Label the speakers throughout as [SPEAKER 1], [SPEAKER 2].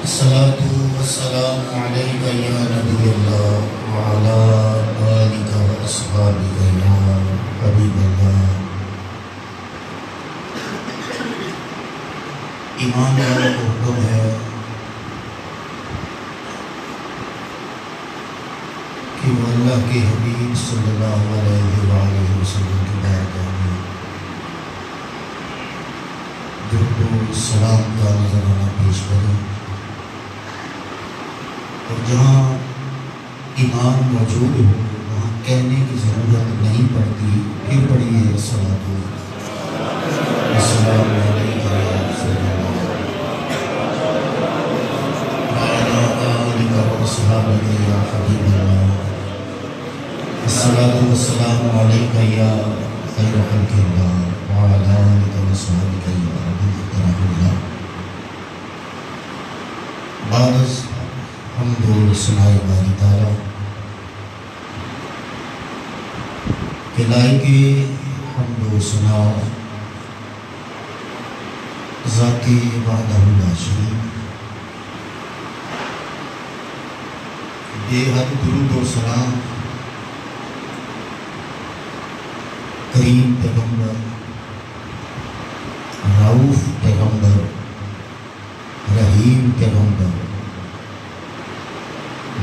[SPEAKER 1] الصلاة والسلام عليك يا نبي الله وعلى آلك وأصحابك يا حبيب الله. ایمان والوں کو حکم ہے کہ وہ اللہ کے حبیب صلی اللہ علیہ وآلہ وسلم کی بارگاہ میں درود و سلام کا نذرانہ پیش کریں، اور جہاں ایمان موجود ہو وہاں کہنے کی ضرورت نہیں پڑتی، پھر پڑھیے الصلاۃ والسلام علیک یا رسول اللہ وعلی آلک واصحابک یا حبیب اللہ. الصلاۃ والسلام علیک یا خیر خلق اللہ وعلی آلک واصحابک یا حبیب اللہ. بعد از حمد و ثناء باری تعالیٰ کہ لائق حمد و ثناء ذاتی وحدہ لا شریک، بے حد درود و سلام کریم پیغمبر، رؤوف پیغمبر، رحیم پیغمبر،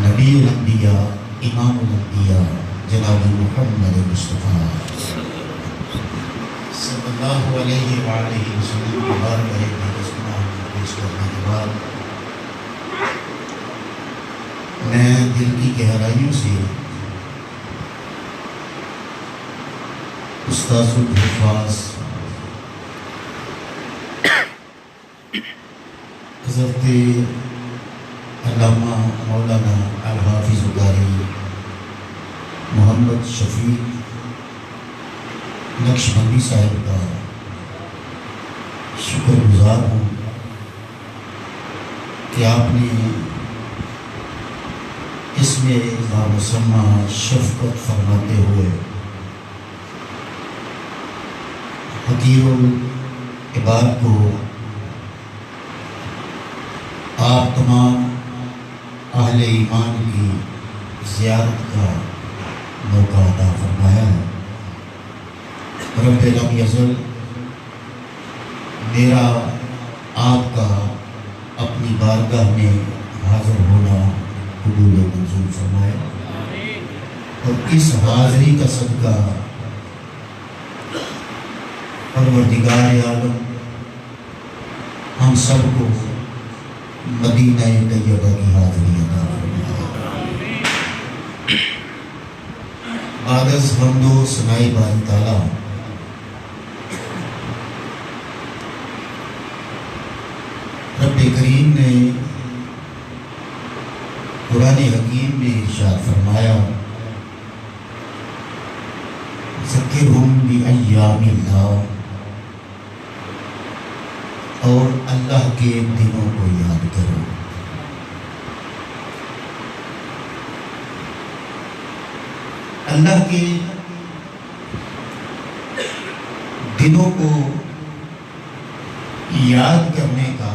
[SPEAKER 1] نبی الانبیاء، امام الانبیاء جناب محمد مصطفیٰ صلی اللہ علیہ وآلہ وسلم کی بارگاہ اقدس میں پیش کرنے کے بعد میں دل کی گہرائیوں سے استاذ الحفاظ حضرت علامہ مولانا الحافظ قاری محمد شفیق نقشبندی صاحب کا شکر گزار ہوں کہ آپ نے اس میں بامسمہ شفقت فرماتے ہوئے حقیر العباد کو آپ تمام اہل ایمان کی زیارت کا موقع عطا فرمایا ہے. رب لم یزل میرا آپ کا اپنی بارگاہ میں حاضر ہونا قبول و منظور فرمائے، اور اس حاضری کا صدقہ پروردگار عالم ہم سب کو مدینہ طیبہ کی حاضری عطا فرمائے. بعد از حمد و ثناء باری تعالیٰ رب کریم نے قرآن حکیم میں ارشاد فرمایا، ذکرہم بایام اللہ، اور اللہ کے دنوں کو یاد کرو. اللہ کے دنوں کو یاد کرنے کا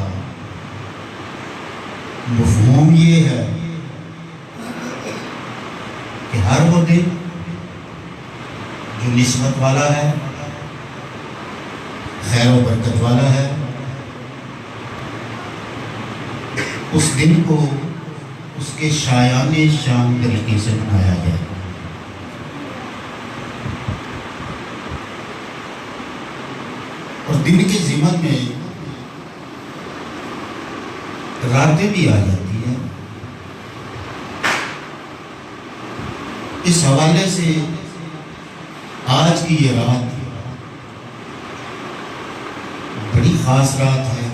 [SPEAKER 1] مفہوم یہ ہے کہ ہر وہ دن جو نسبت والا ہے، خیر و برکت والا ہے، اس دن کو اس کے شایان شان طریقے سے منایا جائے. اور دن کے ضمن میں راتیں بھی آ جاتی ہیں. اس حوالے سے آج کی یہ رات بڑی خاص رات ہے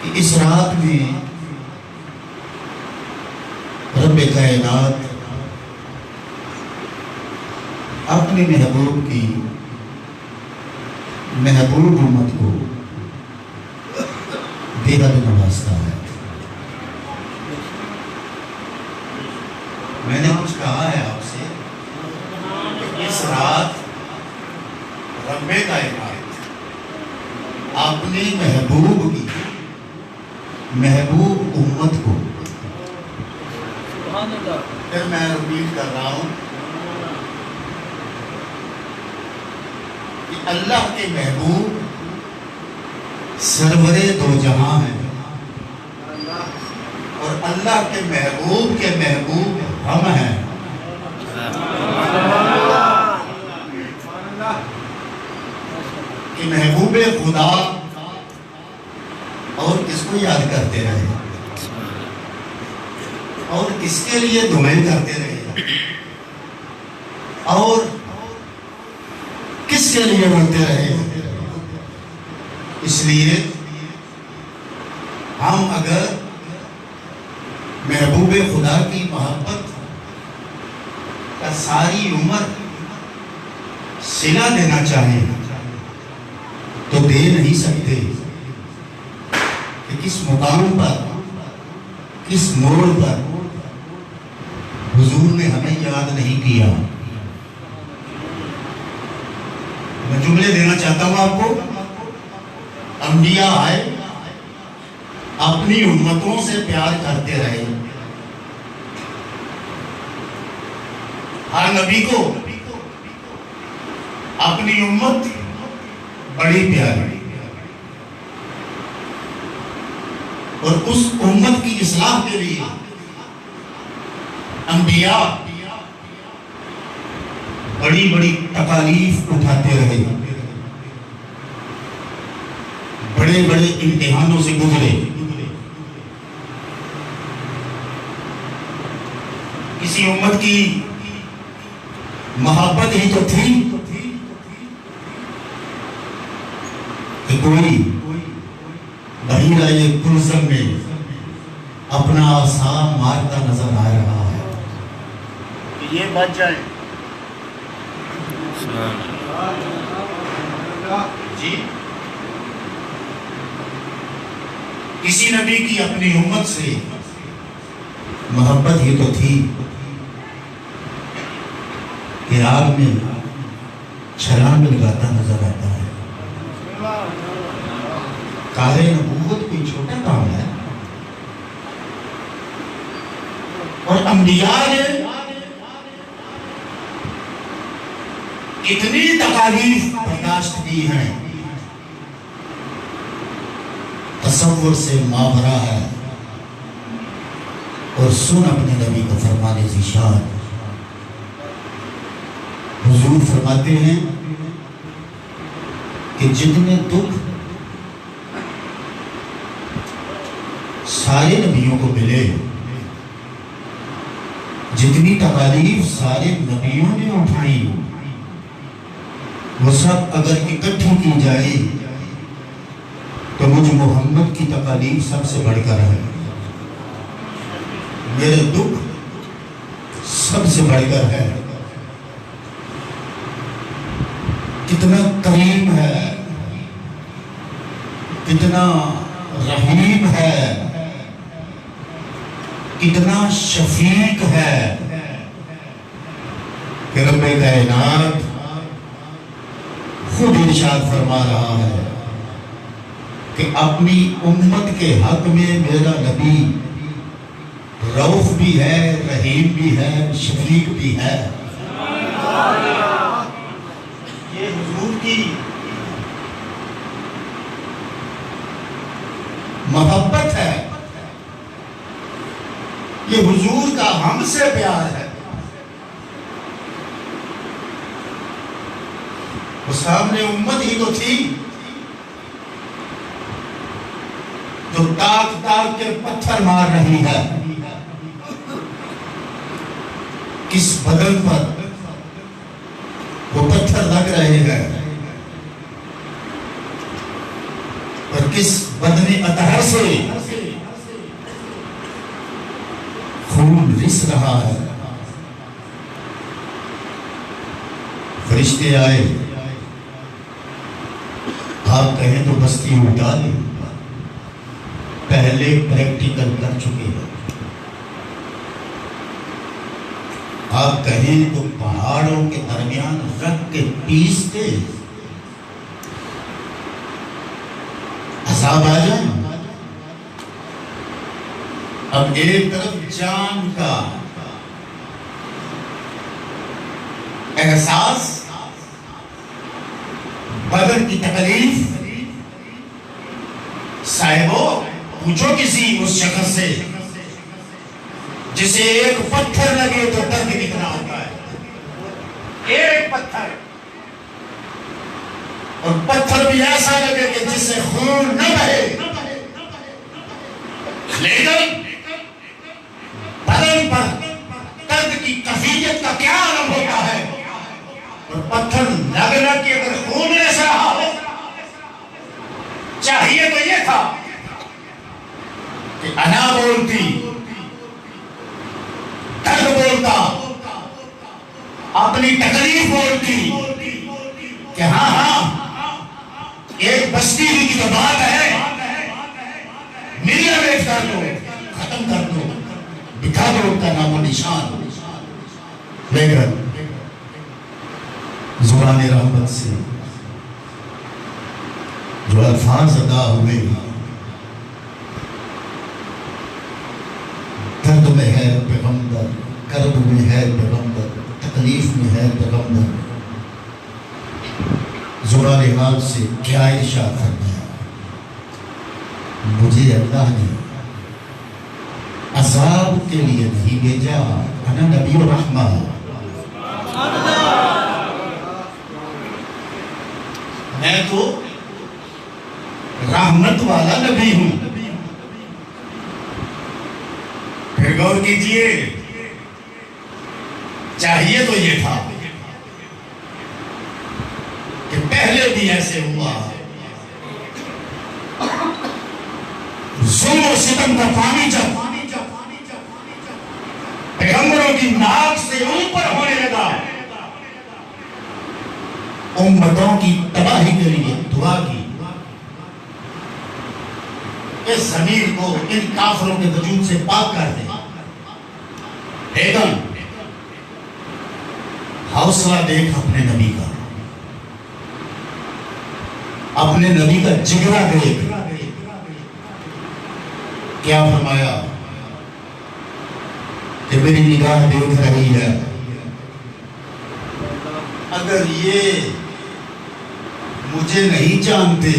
[SPEAKER 1] کہ اس رات میں رب کائنات اپنے محبوب کی محبوب امت کو بے حد نوازتا ہے. میں نے کچھ کہا ہے آپ سے کہ اس رات رب کائنات اپنے محبوب کی محبوب امت کو، پھر میں ریپیٹ کر رہا ہوں کہ اللہ کے محبوب سرور دو جہاں ہیں، اور اللہ کے محبوب ہم ہیں۔ کہ محبوب خدا اور کس کو یاد کرتے رہے اور کس کے لیے دعائیں کرتے رہے اور کس کے لیے بولتے رہے۔ اس لیے ہم اگر محبوب خدا کی محبت کا ساری عمر صلہ دینا چاہیں تو دے نہیں سکتے کہ کس مقام پر، کس موڑ پر حضور نے ہمیں یاد نہیں کیا۔ میں جملے دینا چاہتا ہوں آپ کو۔ انبیاء آئے، اپنی امتوں سے پیار کرتے رہے، ہر نبی کو اپنی امت بڑی پیاری، اور اس امت کی اصلاح کے لیے انبیاء بڑی بڑی تکالیف اٹھاتے رہے، بڑے بڑے امتحانوں سے گزرے۔ کسی امت کی محبت ہی تو تھی کہ کوئی بحیرہ کلثم میں اپنا عصا مارتا نظر آ رہا ہے کہ یہ بچ جائیں۔ جی، کسی نبی کی اپنی امت سے محبت ہی تو تھی کہ آگ میں چھلانگ لگاتا نظر آتا ہے۔ کار نبوت کوئی چھوٹا کام ہے، اور انبیاء نے اتنی تکالیف برداشت کی ہیں، تصور سے ماورا ہے۔ اور سن اپنے نبی کو فرمانے سے شاد حضور فرماتے ہیں کہ جتنے دکھ سارے نبیوں کو ملے، جتنی تکالیف سارے نبیوں نے اٹھائی، وہ سب اگر اکٹھی کی جائے تو مجھ محمد کی تکالیف سب سے بڑھ کر ہے، میرے دکھ سب سے بڑھ کر ہے۔ کتنا کریم ہے، کتنا رحیم ہے، کتنا شفیق ہے کہ رب کائنات خود ارشاد فرما رہا ہے کہ اپنی امت کے حق میں میرا نبی رؤوف بھی ہے، رحیم بھی ہے، شفیق بھی ہے۔ یہ حضور کی محبت ہے، یہ حضور کا ہم سے پیار ہے۔ وہ سامنے امت ہی تو تھی جو تاک تاک کے پتھر مار رہی ہے، کس بدن پر وہ پتھر لگ رہے ہیں اور کس بدن اطہر سے خون رس رہا ہے۔ فرشتے آئے، آپ کہیں تو بستی اٹھا دیں، پہلے پریکٹیکل کر چکے ہیں۔ آپ کہیں تو پہاڑوں کے درمیان رکھ کے پیس کے عذاب آ جائے. اب ایک طرف جان کا احساس، بدن کی تکلیف. صاحبو پوچھو کسی اس شخص سے جسے ایک پتھر لگے تو درد کتنا ہوتا ہے. ایک پتھر، اور پتھر بھی ایسا لگے کہ جس سے خون نہ بہے، لیکن بدن پر درد کی کیفیت کا کیا عالم ہوتا ہے. اور پتھر لگنا کہ اگر خون ایسا رہا ہو، چاہیے تو یہ تھا کہ انا بولتی، درد بولتا، اپنی تکلیف بولتی کہ ہاں ہاں ایک بستی ہوئی کی تو بات ہے، میرا ریٹ کر دو، ختم کر دو، دکھا دو کا نام و نشان. لیکن زبان رحمت سے جو الفاظ ادا ہوئے، درد میں ہے پیغمبر، کرب میں ہے پیغمبر، تکلیف میں ہے پیغمبر. زبان حال سے کیا ارشاد فرمایا، مجھے اللہ نے عذاب کے لیے نہیں بھیجا، انا نبی الرحمہ، میں تو رحمت والا نبی ہوں. پھر غور کیجئے، چاہیے تو یہ تھا کہ پہلے بھی ایسے ہوا، ظلم و ستم کا پانی جب پیغمبروں کی ناک سے اوپر ہونے لگا، امتوں کی تباہی کے لیے دعا کی، اس زمین کو ان کافروں کے وجود سے پاک کر دے. لیکن حوصلہ دیکھ اپنے نبی کا، اپنے نبی کا جگرا دیکھ. کیا فرمایا کہ میری نگاہ دیکھ رہی ہے، اگر یہ مجھے نہیں جانتے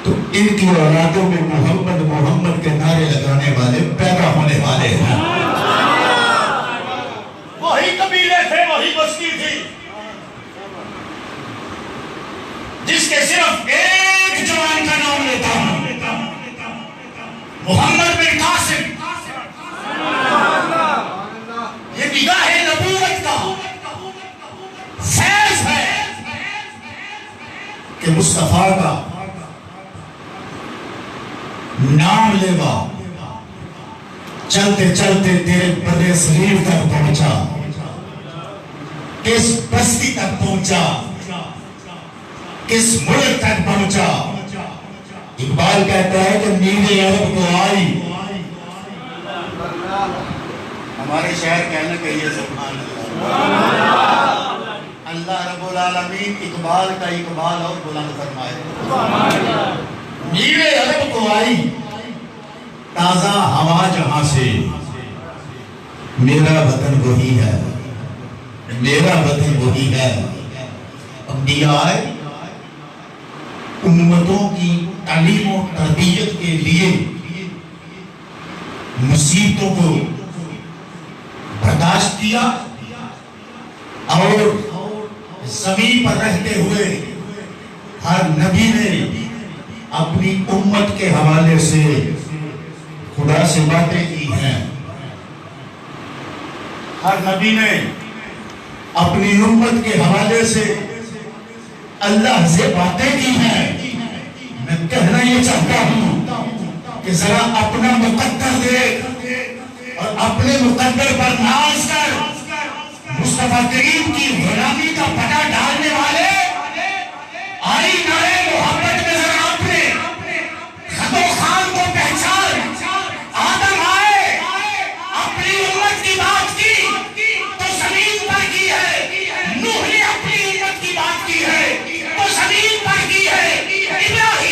[SPEAKER 1] تو ان کی اولادوں میں محمد محمد کے نعرے لگانے والے پیدا ہونے والے ہیں. وہی قبیلے تھے، وہی بستی تھی جس کے صرف ایک جوان کا نام لیتا ہوں، محمد بن قاسم. یہ نگاہ نبوت کا فیض ہے کہ مصطفیٰ کا نام لیوا چلتے چلتے تیرے بڑے سریر تک پہنچا، کس بستی تک پہنچا، کس ملک تک پہنچا. اقبال کہتا ہے کہ نیل عرب کو آئی، ہمارے شہر کہنے کے یہ سبحان اللہ. اللہ رب العالمین اقبال کا اقبال اور بلند فرمائے. نیل عرب کو آئی تازہ ہوا جہاں سے، میرا وطن وہی ہے، میرا وطن وہی ہے. انبیاء آئے امتوں کی تعلیم و تربیت کے لیے، مصیبتوں کو برداشت کیا اور زمین پر رہتے ہوئے ہر نبی نے اپنی امت کے حوالے سے خدا سے باتیں کی ہیں. ہر نبی نے اپنی امت کے حوالے سے اللہ سے باتیں کی ہیں. میں کہنا یہ چاہتا ہوں کہ ذرا اپنا مقدر دیکھ اور اپنے مقدر پر ناز کر. مصطفیٰ کریم کی غلامی کا پٹا ڈالنے والے آئی نعرے محبت میں ذرا اپنے خط و خان کو پہچان. آدم آئے اپنی امت کی بات کی تو زمین پر کی ہے، نوح نے اپنی امت کی بات کی ہے تو زمین پر کی ہے، ابراہیم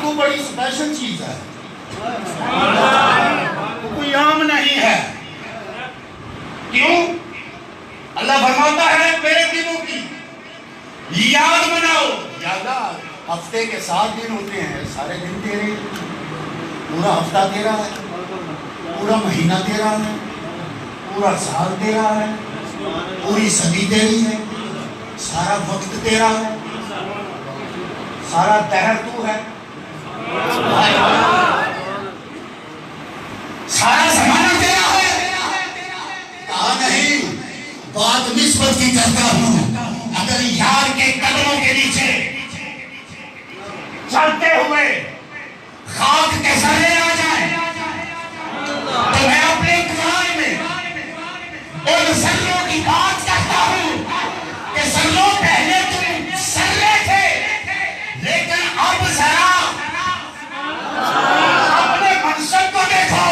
[SPEAKER 1] جادو بڑی اسپیشل چیز ہے، کوئی عام نہیں ہے۔ کیوں؟ اللہ فرماتا ہے میرے دنوں کی یاد مناؤ۔ یاد ہفتے کے 7 دن ہوتے ہیں، سارے دن تیرے، پورا ہفتہ تیرا ہے، پورا مہینہ تیرا ہے، پورا سال تیرا ہے، پوری صدی تیری ہے، سارا وقت تیرا ہے، سارا دہر تو ہے، سارا زمانہ تیرا ہے۔ کہا نہیں، بات نسبت کی کرتا ہوں۔ اگر یار کے قدموں کے نیچے چلتے ہوئے خاک کے سرے آ جائیں تو میں اپنے قرآن میں ان سروں کی بات کرتا ہوں کہ سروں پہلے تم سرے تھے، لیکن اب ذرا اپنے منصب کو دیکھو،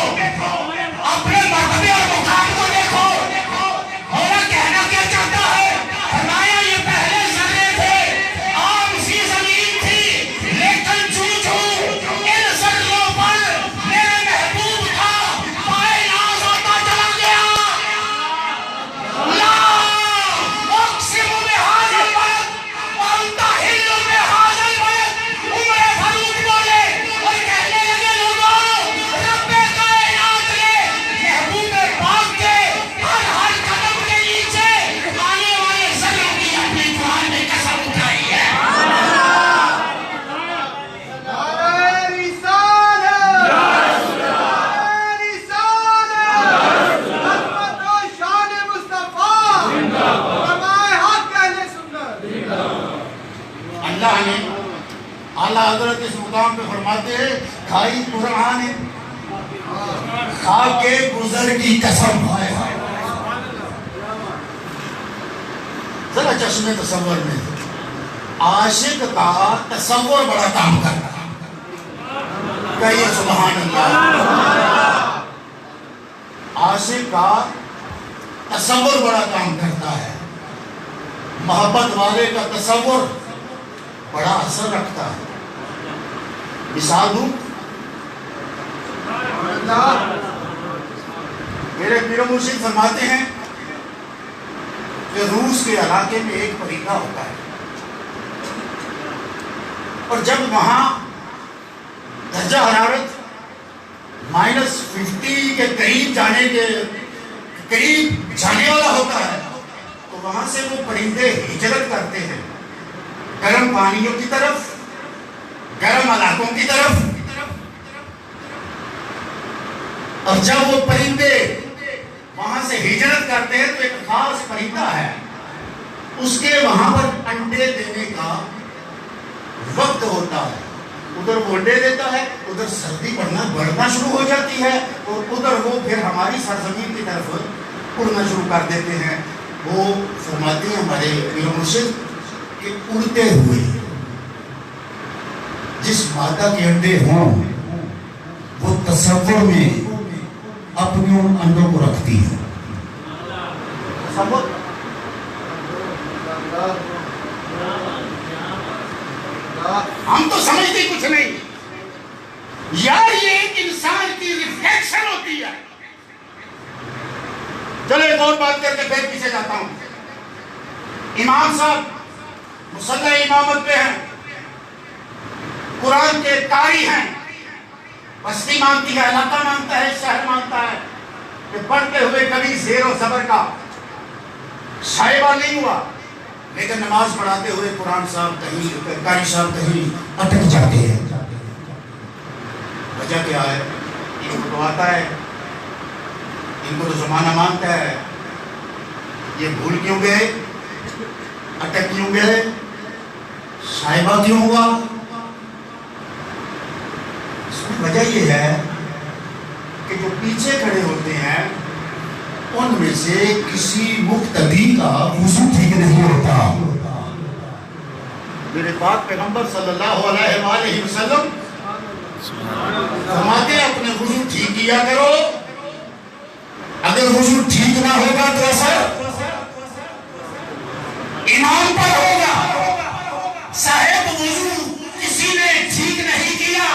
[SPEAKER 1] اپنے مرتبے اور مقام کو دیکھو۔ مولا کہنا کیا چاہتا ہے؟ فرمایا یہ پہلے ذرے تھے، عام سی زمین تھی، لیکن ان ذروں پر میرا محبوب تھا، پائے ناز آتا چلا گیا۔ لا اقسم بہذا البلد وانت حل بہذا البلد۔ عمر فاروق بولے اور کہنے لگے لوگوں، رب کائنات نے محبوب پاک کے ہر قدم کے نیچے آنے والے ذروں کی اپنی قرآن میں قسم اٹھائی ہے۔ اللہ نے اعلیٰ حضرت اس مقام پہ فرماتے ہیں، کھائی قرآن ہے، کھا کے گزر کی قسم ہے۔ ذرا چشمے تصور میں عاشق کا تصور بڑا کام کرتا ہے، کہیے سبحان اللہ۔ عاشق کا تصور بڑا کام کرتا ہے، محبت والے کا تصور بڑا اثر رکھتا ہے۔ مثال دوں، میرے پیر و مرشد فرماتے ہیں کہ روس کے علاقے میں ایک پرندہ ہوتا ہے، اور جب وہاں درجہ حرارت -50 کے قریب جانے والا ہوتا ہے تو وہاں سے وہ پرندے ہجرت کرتے ہیں گرم پانیوں کی طرف، گرم علاقوں کی طرف۔ اور جب وہ پرندے وہاں سے ہجرت کرتے ہیں تو ایک خاص پرندہ ہے، اس کے وہاں پر انڈے دینے کا وقت ہوتا ہے، ادھر وہ انڈے دیتا ہے، ادھر سردی بڑھنا شروع ہو جاتی ہے، اور ادھر وہ پھر ہماری سرزمین کی طرف اڑنا شروع کر دیتے ہیں۔ وہ فرماتے ہیں ہمارے پیر و مرشد کہ اڑتے ہوئے جس مادہ کے انڈے ہوں وہ تصور میں اپنے ان انڈوں کو رکھتی ہے۔ تصور ہم تو سمجھتے کچھ نہیں یار، یہ ایک انسان کی ریفلیکشن ہوتی ہے۔ چلو ایک اور بات کر کے پھر پیچھے جاتا ہوں۔ امام صاحب مصلی امامت پہ ہیں، قرآن کے قاری ہیں، بستی مانگتی ہے، علاقہ مانگتا ہے، شہر مانگتا ہے کہ پڑھتے ہوئے کبھی زیر و زبر کا شائبہ نہیں ہوا، لیکن نماز پڑھاتے ہوئے قرآن صاحب کہیں، قاری صاحب کہیں اٹک جاتے ہیں۔ وجہ کیا ہے؟ ان کو تو آتا ہے، ان کو تو زمانہ مانتا ہے، یہ بھول کیوں گئے، اٹک کیوں گئے، شائبہ کیوں ہوا؟ اس کی وجہ یہ ہے کہ جو پیچھے کھڑے ہوتے ہیں ان میں سے کسی مقتدی کا وضو ٹھیک نہیں ہوتا۔ میرے پاک پیغمبر صلی اللہ علیہ وآلہ وسلم فرماتے ہیں اپنے وضو ٹھیک کیا کرو، اگر وضو ٹھیک نہ ہوگا تو اثر امام پر ہوگا۔ صاحب وضو کسی نے ٹھیک نہیں کیا،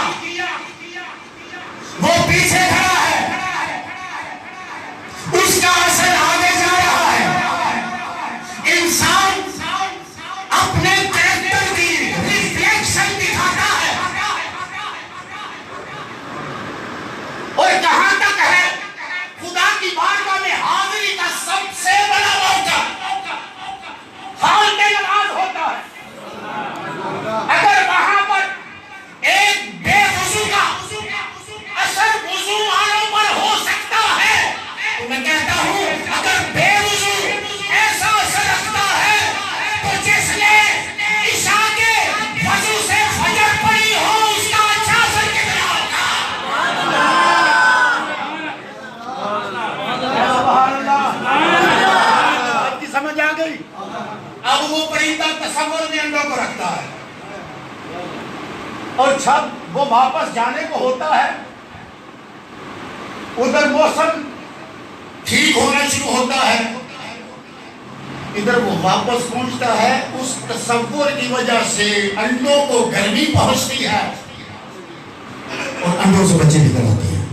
[SPEAKER 1] تصور میں انڈوں کو رکھتا ہے، اور جب وہ واپس جانے کو ہوتا ہے ادھر موسم ٹھیک ہونا شروع ہوتا ہے، ادھر وہ واپس پہنچتا ہے، اس تصور کی وجہ سے انڈوں کو گرمی پہنچتی ہے اور انڈوں سے بچے نکل آتے ہیں۔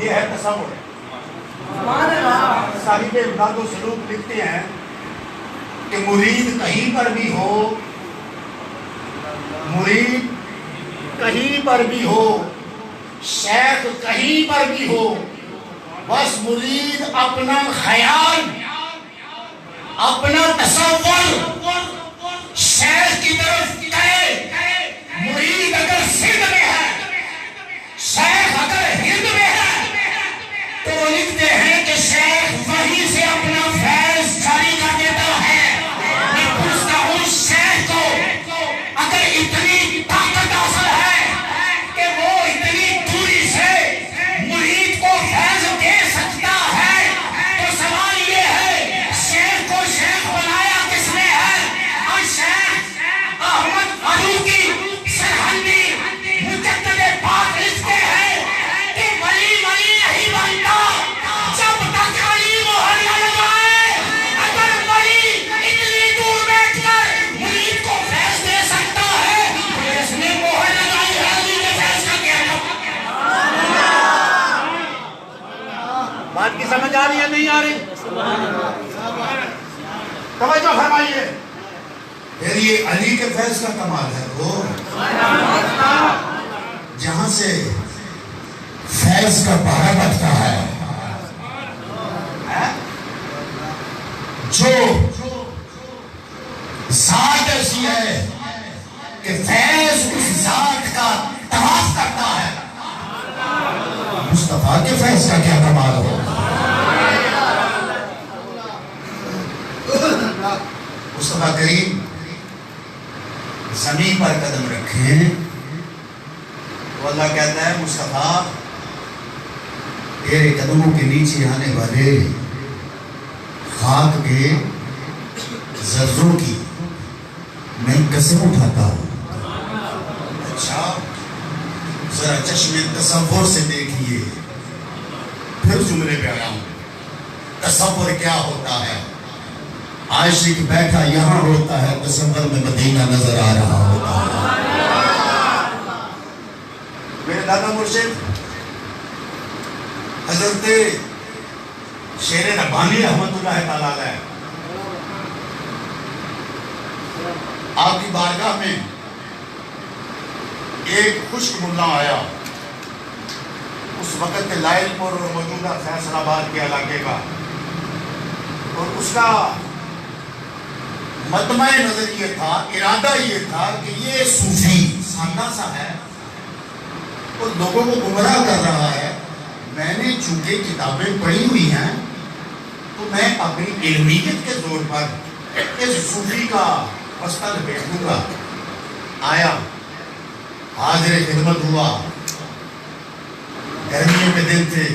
[SPEAKER 1] یہ ہے تصور۔ صاحب امداد و سلوک لکھتے ہیں کہ مرید کہیں پر بھی ہو، مرید کہیں پر بھی ہو، شیخ کہیں پر بھی ہو، بس مرید اپنا خیال، اپنا تصور شیخ کی طرف کرے۔ مرید اگر سندھ میں ہے، شیخ اگر ہند میں ہے، تو وہ لکھتے ہیں کہ شیخ وہیں سے اپنا فیض جاری کر دیتا ہے۔ میں پوچھتا ہوں شیخ کو اگر اتنی طاقت حاصل ہے کہ وہ اتنی دوری سے مرید کو فیض دے سکتا ہے، تو سوال یہ ہے شیخ کو شیخ بنایا کس نے ہے؟ اور شیخ احمد فاروقی سرہندی مجدد پاک لکھتے ہیں کہ ولی ولی نہیں بنتا جب تک علی مہر نہ لگائے۔ اگر ولی اتنی دور بیٹھ کر مرید کو فیض دے سکتا ہے تو اس نے مہر لگائی ہے علی کے فیض کا کیا بات کی سمجھ آ رہی ہے نہیں آ رہی؟ توجہ فرمائیے۔ پھر یہ علی کے فیض کا کمال ہے وہ جہاں سے فیض کا پہرا بٹتا ہے، جو ذات ایسی ہے کہ فیض اس ذات کا طواف کرتا ہے۔ مصطفیٰ کے فیض کا کیا کمال ہو۔ مصطفیٰ کریم زمین پر قدم رکھیں تو اللہ کہتا ہے مصطفیٰ تیرے قدموں کے نیچے آنے والے خاک کے ذروں کی میں قسم اٹھاتا ہوں۔ اچھا ذرا چشم تصور سے دیکھیے، پھر جملے پہ آیا ہوں۔ تصور کیا ہوتا ہے؟ عاشق بیٹھا یہاں ہوتا ہے، تصور میں مدینہ نظر آ رہا ہوتا ہے۔ میرے دادا مرشد حضرت شیر ربانی رحمت اللہ تعالیٰ علیہ آپ کی بارگاہ میں ایک خشک ملا آیا، اس وقت لائل پور اور موجودہ فیصل آباد کے علاقے کا، اور اس کا مطمع نظر یہ تھا، ارادہ یہ تھا کہ یہ صوفی سادہ سا ہے اور لوگوں کو گمراہ کر رہا ہے۔ میں نے چونکہ کتابیں پڑھی ہوئی ہیں تو میں اپنی علمیت کے زور پر اس صوفی کا مسئلہ بیٹھوں گا۔ آیا، حاضر خدمت ہوا، گرمیوں کے دن تھے،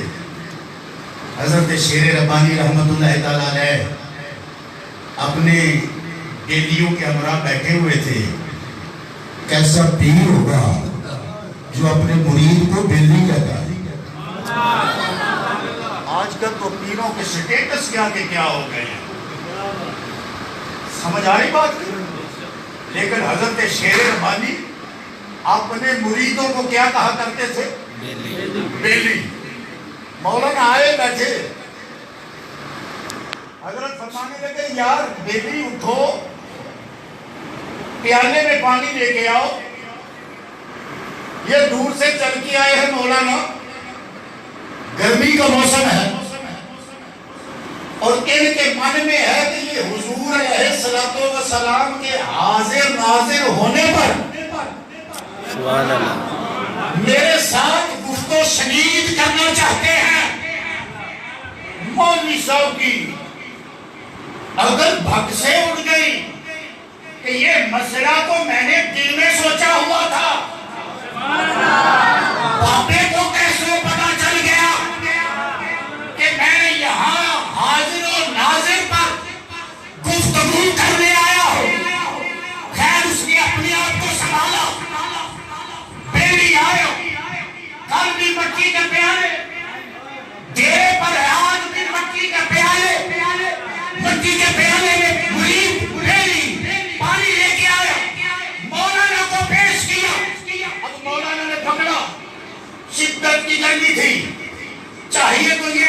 [SPEAKER 1] حضرت شیر ربانی رحمت اللہ تعالیٰ علیہ اپنے بیلیوں کے ہمراہ بیٹھے ہوئے تھے۔ کیسا پیر ہوگا جو اپنے مرید کو بیلی کہتا ہے؟ آج کل تو پیروں کے سٹیٹس کیا کہ کیا ہو گئے ہیں، سمجھ آ رہی بات؟ لیکن حضرت شیر ربانی اپنے مریدوں کو کیا کہا کرتے تھے؟ بیلی۔ مولانا آئے بیٹھے، حضرت فرمانے لگے یار بیلی اٹھو، پیالے میں پانی لے کے آؤ۔ یہ دور سے چل کے آئے ہیں مولانا، گرمی کا موسم ہے اور ان کے من میں ہے کہ یہ حضور علیہ السلام کے حاضر ناظر ہونے پر
[SPEAKER 2] سبحان اللہ
[SPEAKER 1] میرے ساتھ گفت و شنید کرنا چاہتے ہیں۔ مولوی صاحب کی اگر بھگ سے اٹھ گئی کہ یہ مسئلہ تو میں نے دل میں سوچا ہوا تھا، بابے کو کیسے پتا چل گیا کہ میں یہاں حاضر و ناظر پر گفتگو کرنے آیا ہوں؟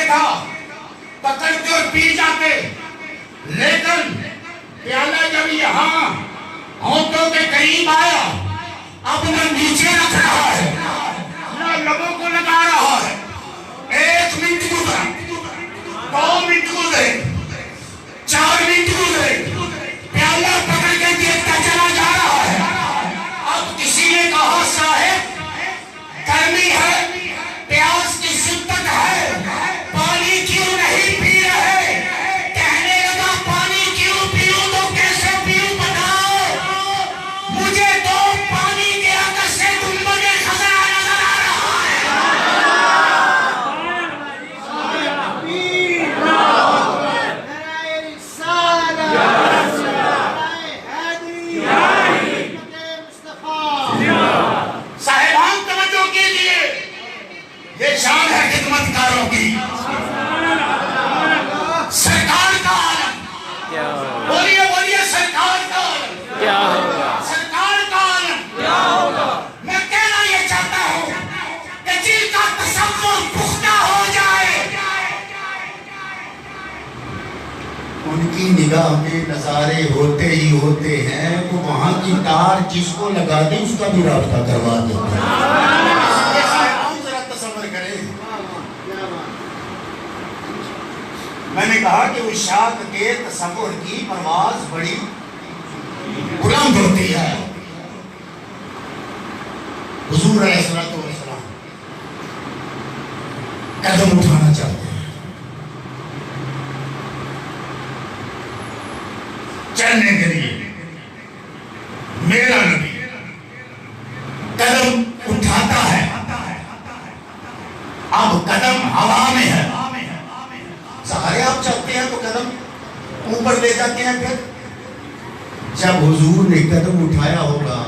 [SPEAKER 1] تھا پکڑتے اور پی جاتے، لیکن پیالہ جب یہاں ہونٹوں کے قریب آیا، اب نہ نیچے رکھ رہا ہے نہ لبوں کو لگا رہا ہے۔ 1 منٹ گزرا، 2 منٹ گزرے، 4 منٹ گزرے، پیالہ پکڑ کے دیکھتا چلا جا رہا ہے۔ اب کسی نے کہا صاحب گرمی ہے، پیاس کی شدت ہے، پانی کیوں نہیں پی رہے؟ کہنے لگا پانی کیوں پیوں تو کیسے پیوں بتاؤ، مجھے تو پانی کے اگر سے گنبد خزرہ نظر آ رہا صاحبان توجہ کیجئے، یہ شان ہے خدمت کاروں کی، سرکار کا عالم،
[SPEAKER 2] کیا ہوگا؟
[SPEAKER 1] بولیے بولیے سرکار کا عالم،
[SPEAKER 2] کیا ہوگا؟
[SPEAKER 1] سرکار کا عالم کیا ہوگا؟ میں کہنا یہ چاہتا ہوں کہ جن کا تصور پختہ ہو جائے، ان کی نگاہ میں نظارے ہوتے ہی ہوتے ہیں، وہ وہاں کی تار جس کو لگا دے اس کا بھی رابطہ کروا دیتے ہیں۔ ذرا تصور کریں، میں نے کہا کہ عشاق کے تصور کی پرواز بڑی بلند ہوتی ہے۔ حضور علیہ السلام قدم اٹھانا چاہتے ہیں، چلنے کے لیے میرا نبی قدم اٹھاتا ہے، اب قدم ہوا میں ہے، سہارے آپ چلتے ہیں تو قدم اوپر لے جاتے ہیں، پھر جب حضور نے قدم اٹھایا ہوگا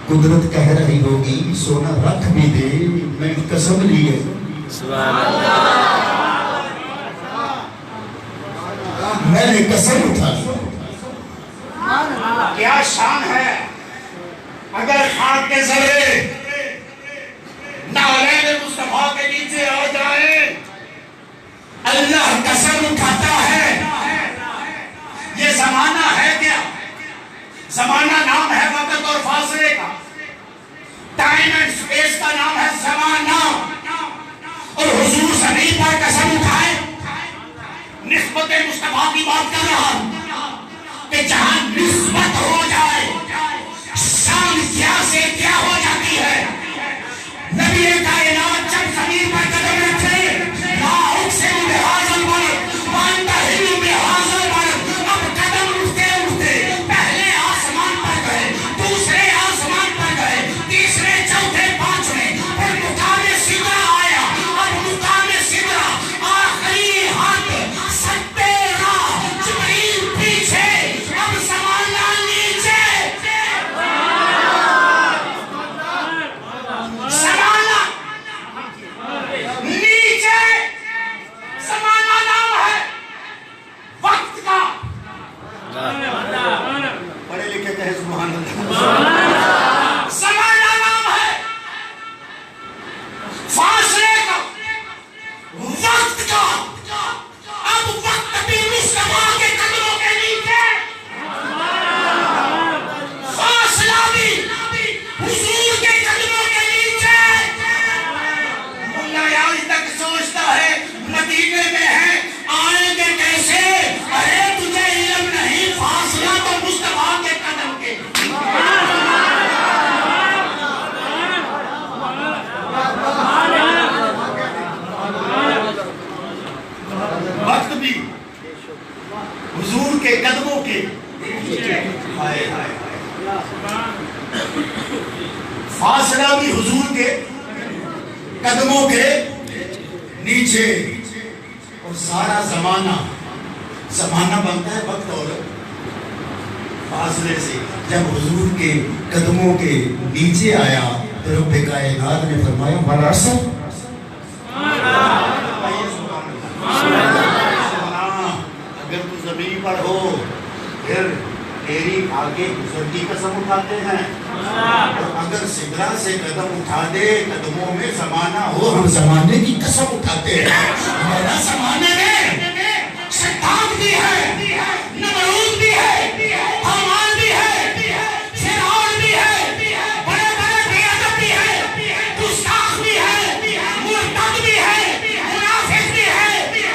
[SPEAKER 1] قدرت کہہ رہی ہوگی سونا رکھ بھی دے، میں قسم لی ہے،
[SPEAKER 2] سبحان اللہ،
[SPEAKER 1] میں نے قسم اٹھا لی۔ کیا شان ہے اگر خاک کے ذرے نعلین مصطفیٰ کے نیچے آ جائے، اللہ قسم اٹھاتا ہے۔ یہ زمانہ ہے کیا؟ زمانہ نام ہے وقت اور فاصلے کا، ٹائم اینڈ سپیس کا نام ہے زمانہ، اور حضور زمین پر قسم اٹھائے، نسبت مصطفیٰ کی بات کر رہا ہوں کہ جہاں نسبت ہو جائے شان کیا سے کیا ہو جاتی ہے۔ نبی کائنات جب زمین پر قدم رکھے، لا اقسم بہذا البلد وانتہی بہذا البلد، اب قدم اٹھتے اٹھتے پہلے آسمان پر گئے، دوسرے آسمان پر گئے، تیسرے چوتھے پانچویں، پھر مقام سدرہ آیا، اب مقام سدرہ آخری حد، ستے راہ جبریل پیچھے، اب سمانا نیچے، سمانا نیچے، سمانا نام ہے وقت کا، پڑھے لکھے کہے سبحان اللہ، سمانا نام ہے فاصلے کا، وقت کا، اب وقت بھی مصطفیٰ کے قدموں کے نیچے، فاصلہ بھی حضور کے قدموں کے نیچے۔ ملا آج تک سوچتا ہے مدینے میں ہے، آئیں گے کیسے؟ ارے تجھے علم نہیں، فاصلہ تو مصطفیٰ کے قدم کے، وقت بھی حضور کے قدموں کے، ہائے ہائے فاصلہ بھی حضور کے قدموں کے نیچے، اور سارا زمانہ بنتا ہے وقت اور فاصلے سے۔ جب حضور کے قدموں کے نیچے آیا تو رب کائنات نے فرمایا والعصر، اگر تو زمین پر ہو پھر تیری آگے گزر کی قسم اٹھاتے ہیں، اور اگر سدرا سے قدم اٹھا دے قدموں میں زمانہ ہو ہم زمانے کی قسم اٹھاتے ہیں۔ ہمارا زمانے میں شیطان بھی ہے، نمرود بھی ہے، حامان بھی ہے، فرعون بھی ہے، بڑے بڑے بے ادب بھی ہے، گستاخ بھی ہے، مرتد بھی ہے، منافق بھی ہے،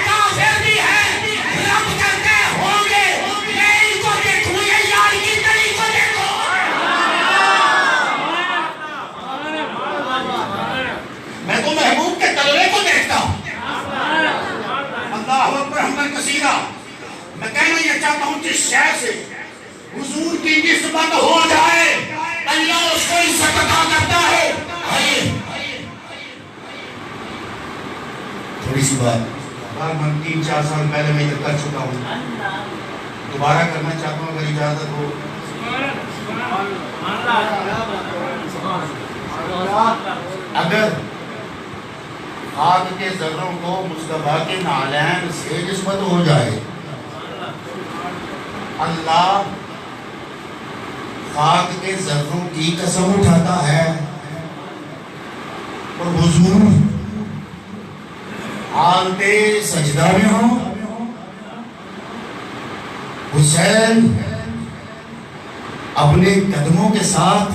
[SPEAKER 1] کافر بھی ہے۔ رب کہتے ہوں گے میں ان کو دیکھوں، یہ یار کی کلی کو دیکھو۔ میں تو محبوب کے طلبے کو دیکھتا ہوں۔ اللہ اکبر حمدن کثیرہ۔ میں کہنا یہ چاہتا ہوں جس شے سے حضور کی نسبت ہو جائے اللہ اس کو عزت عطا کرتا ہے۔ آئیے تھوڑی سی بات میں 3-4 سال پہلے میں یہ کر چکا ہوں، دوبارہ کرنا چاہتا ہوں اگر اجازت ہو۔ اگر خاک کے ذروں کو مصطفیٰ کے نعلین سے نسبت ہو جائے، اللہ خاک کے ذروں کی قسم اٹھاتا ہے، اور حضور حالت سجدہ میں ہوں، حسین اپنے قدموں کے ساتھ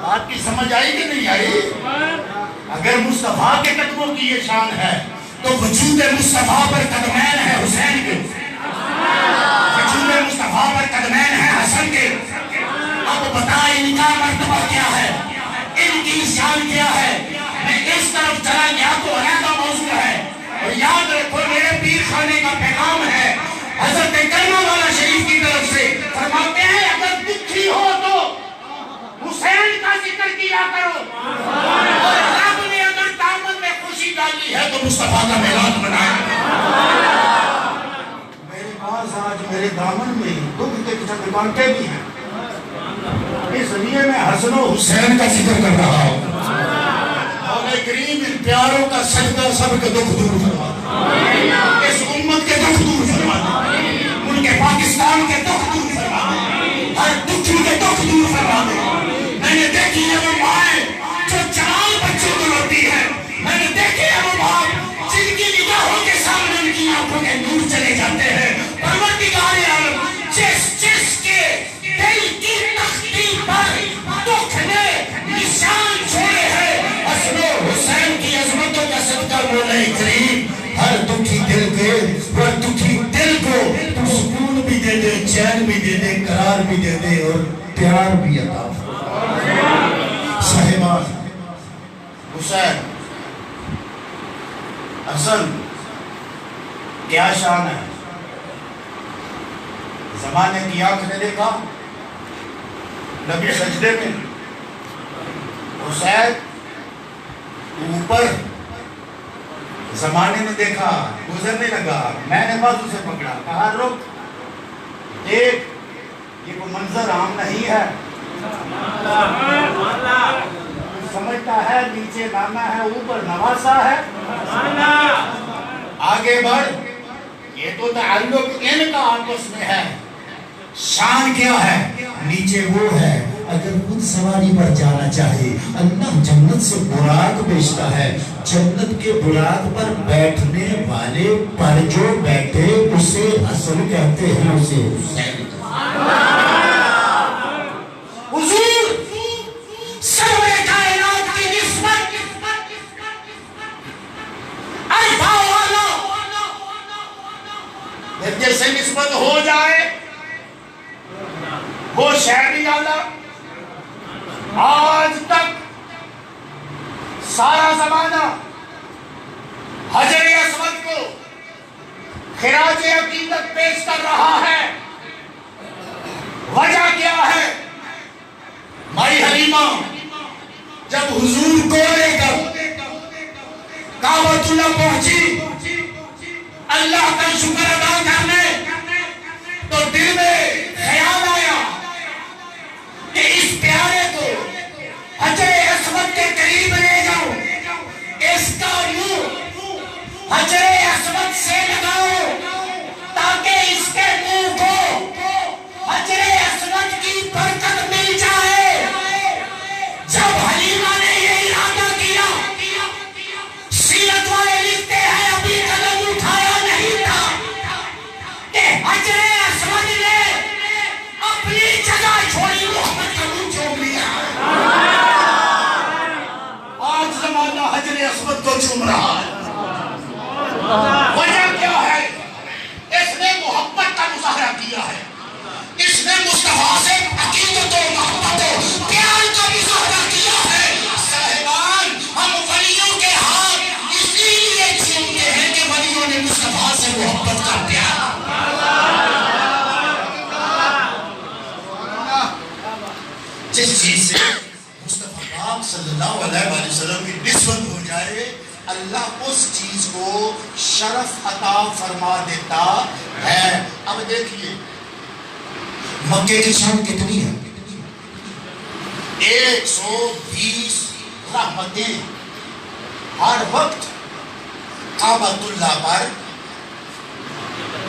[SPEAKER 1] بات کی سمجھ آئی کہ نہیں آئی؟ اگر مصطفیٰ کے قدموں کی یہ شان ہے تو وجود مصطفیٰ پر قدمین ہے حسین کے، وجود مصطفیٰ پر قدمین ہے حسن کے۔ اب بتا ان کا مرتبہ کیا ہے، ان کی شان کیا ہے؟ میں اس طرف چلا گیا تو علیحدہ موضوع ہے، اور یاد رکھو میرے پیر خانے کا پیغام ہے حضرت کلمہ والا شریف کی طرف سے، فرماتے ہیں اگر دکھی ہو تو حسین کا ذکر کیا کرو، اور رب نے اگر دامن میں خوشی ڈالی ہے تو مصطفیٰ کا میلاد منائے۔ میرے پاس آج میرے دامن میں دکھ کے چند کانٹے بھی ہیں، اس لیے میں حسن و حسین کا ذکر کر رہا ہوں۔ مولا کریم ان پیاروں کا صدقہ سب کے دکھ دور فرما دے، اس امت کے دکھ دور فرما دے، ملک پاکستان کے دکھ دور فرما دے، ہر دکھی کے دکھ دور فرما دے۔ میں نے دیکھی ہے وہ مائیں جو جوان بچوں کو روتی ہے، میں نے دیکھی ہے وہ باپ جن کی نگاہوں کے سامنے ان کی آنکھوں کے نور چلے جاتے ہیں۔ پروردگار عالم جس کے دل کی تختی پر دکھ نے نشان چھوڑے ہیں، حسن و حسین کی عظمتوں کا صدقہ مولا کریم ہر دکھی دل کے ہر دکھی دل کو تو سکون بھی دے دے، چین بھی دے دے، قرار بھی دے دے، اور پیار بھی عطا صاحبان۔ حسین حسن کیا شان ہے، زمانے کی آنکھ نے دیکھا نبی سجدے میں، حسین اوپر، زمانے نے دیکھا گزرنے لگا، میں نے بازو سے پکڑا، کہا رک دیکھ یہ کوئی منظر عام نہیں ہے، سمجھتا ہے نیچے نانا ہے اوپر نواسا ہے، آگے بڑھ، یہ تو تعلق ان کا آپس میں ہے۔ شان کیا ہے؟ نیچے وہ ہے اگر خود سواری پر جانا چاہے اللہ جنت سے براق بیچتا ہے، جنت کے براق پر بیٹھنے والے پر جو بیٹھے اسے حسن کہتے ہیں، اسے حسین۔ حضور سرور کائنات کی نسبت عرفہ والا جیسے نسبت ہو جائے وہ شہری اللہ آج تک سارا زمانہ حجر اسود کو خراج عقیدت پیش کر رہا ہے۔ وجہ کیا ہے؟ مائی حلیمہ جب حضور کو لے کر کعبۃ اللہ پہنچی اللہ کا شکر ادا کرنے، تو دل میں خیال آیا کہ اس پیارے کو حجر اسود کے قریب لے جاؤں، اس کا منہ حجر اسود چھوڑی محمد کا منہ چوم لیا ہے. آج زمانہ حجر اسود کو چوم رہا ہے. وجہ کیا ہے؟ اس نے محبت کا مظاہرہ کیا ہے. اس نے مصطفیٰ سے عقیدت و محبت و پیار کا مظاہرہ کیا ہے. صاحبان، ہم ولیوں کے ہاتھ اسی لیے چومتے ہیں کہ ولیوں نے مصطفیٰ سے محبت کا پیار. جس چیز سے مصطفیٰ پاک صلی اللہ علیہ وآلہ وسلم کی نسبت ہو جائے، اللہ اس چیز کو شرف عطا فرما دیتا ہے. اب دیکھیے مکے کی شان کتنی ہے؟ 120 رحمتیں ہر وقت کعبۃ اللہ پر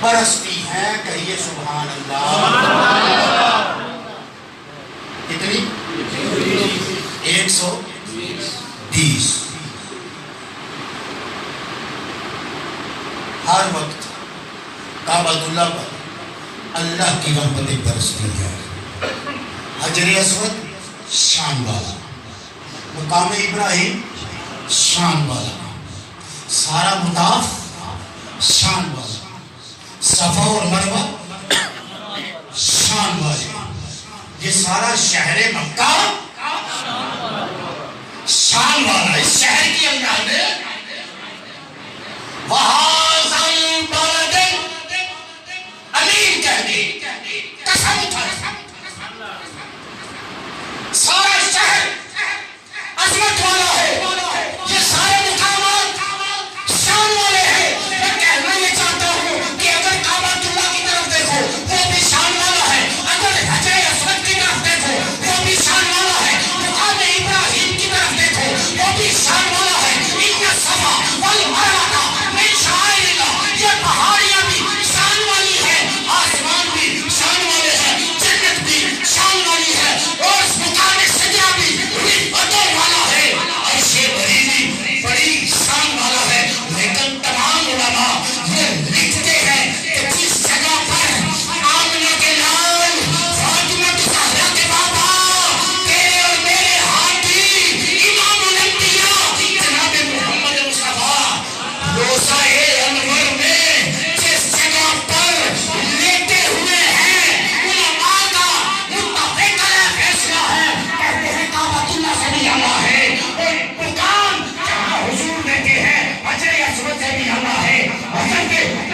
[SPEAKER 1] برستی ہیں. کہیے سبحان اللہ. کتنی؟ 120. ہر وقت کعبۃ اللہ پر اللہ کی رحمتیں برستی ہے. حجر اسود شان والا، مقام ابراہیم شان والا، سارا مطاف شان والا، صفا اور مروہ شان والا، یہ سارا شہر مکہ شان والا. اس شہر کی اللہ نے وَهَذَا الْبَلَدِ امین کہہ دی، قسم اٹھا. سارا شہر عظمت والا ہے، یہ سارے مقامات شان والے ہیں. میں کہنا یہ چاہتا ہوں کہ اگر کعبۃ اللہ کی طرف دیکھو وہ بھی شان والا ہے، اگر حجر اسود کی طرف دیکھو وہ بھی شان والا ہے، مقام ابراہیم کی طرف دیکھو وہ بھی شان والا ہے. ان الصفا والمروہ من شعائر اللہ، یہ پہاڑیاں بھی شان والی ہیں، آسمان بھی شان والے ہیں، جنت بھی شان والی ہے، اور اس مقام سجدہ بھی رفعتوں والا ہے. عرش بری بھی بڑی شان والا ہے. لیکن تمام علماء یہ لکھتے ہیں کہ جس جگہ پر آمنہ کے لال، فاطمہ الزہرا کے بابا، تیرے اور میرے ہاتھی امام الانبیاء جناب محمد مصطفیٰ روضہ انور میں جس جگہ پر لیٹے ہوئے ہیں، علماء کا متفق علیہ فیصلہ ہے، کہتے ہیں کعبۃ اللہ سے بھی اعلیٰ ہے. اور مقام جہاں حضور لیتے ہیں حجر اسود سے بھی اعلیٰ ہے. حضرت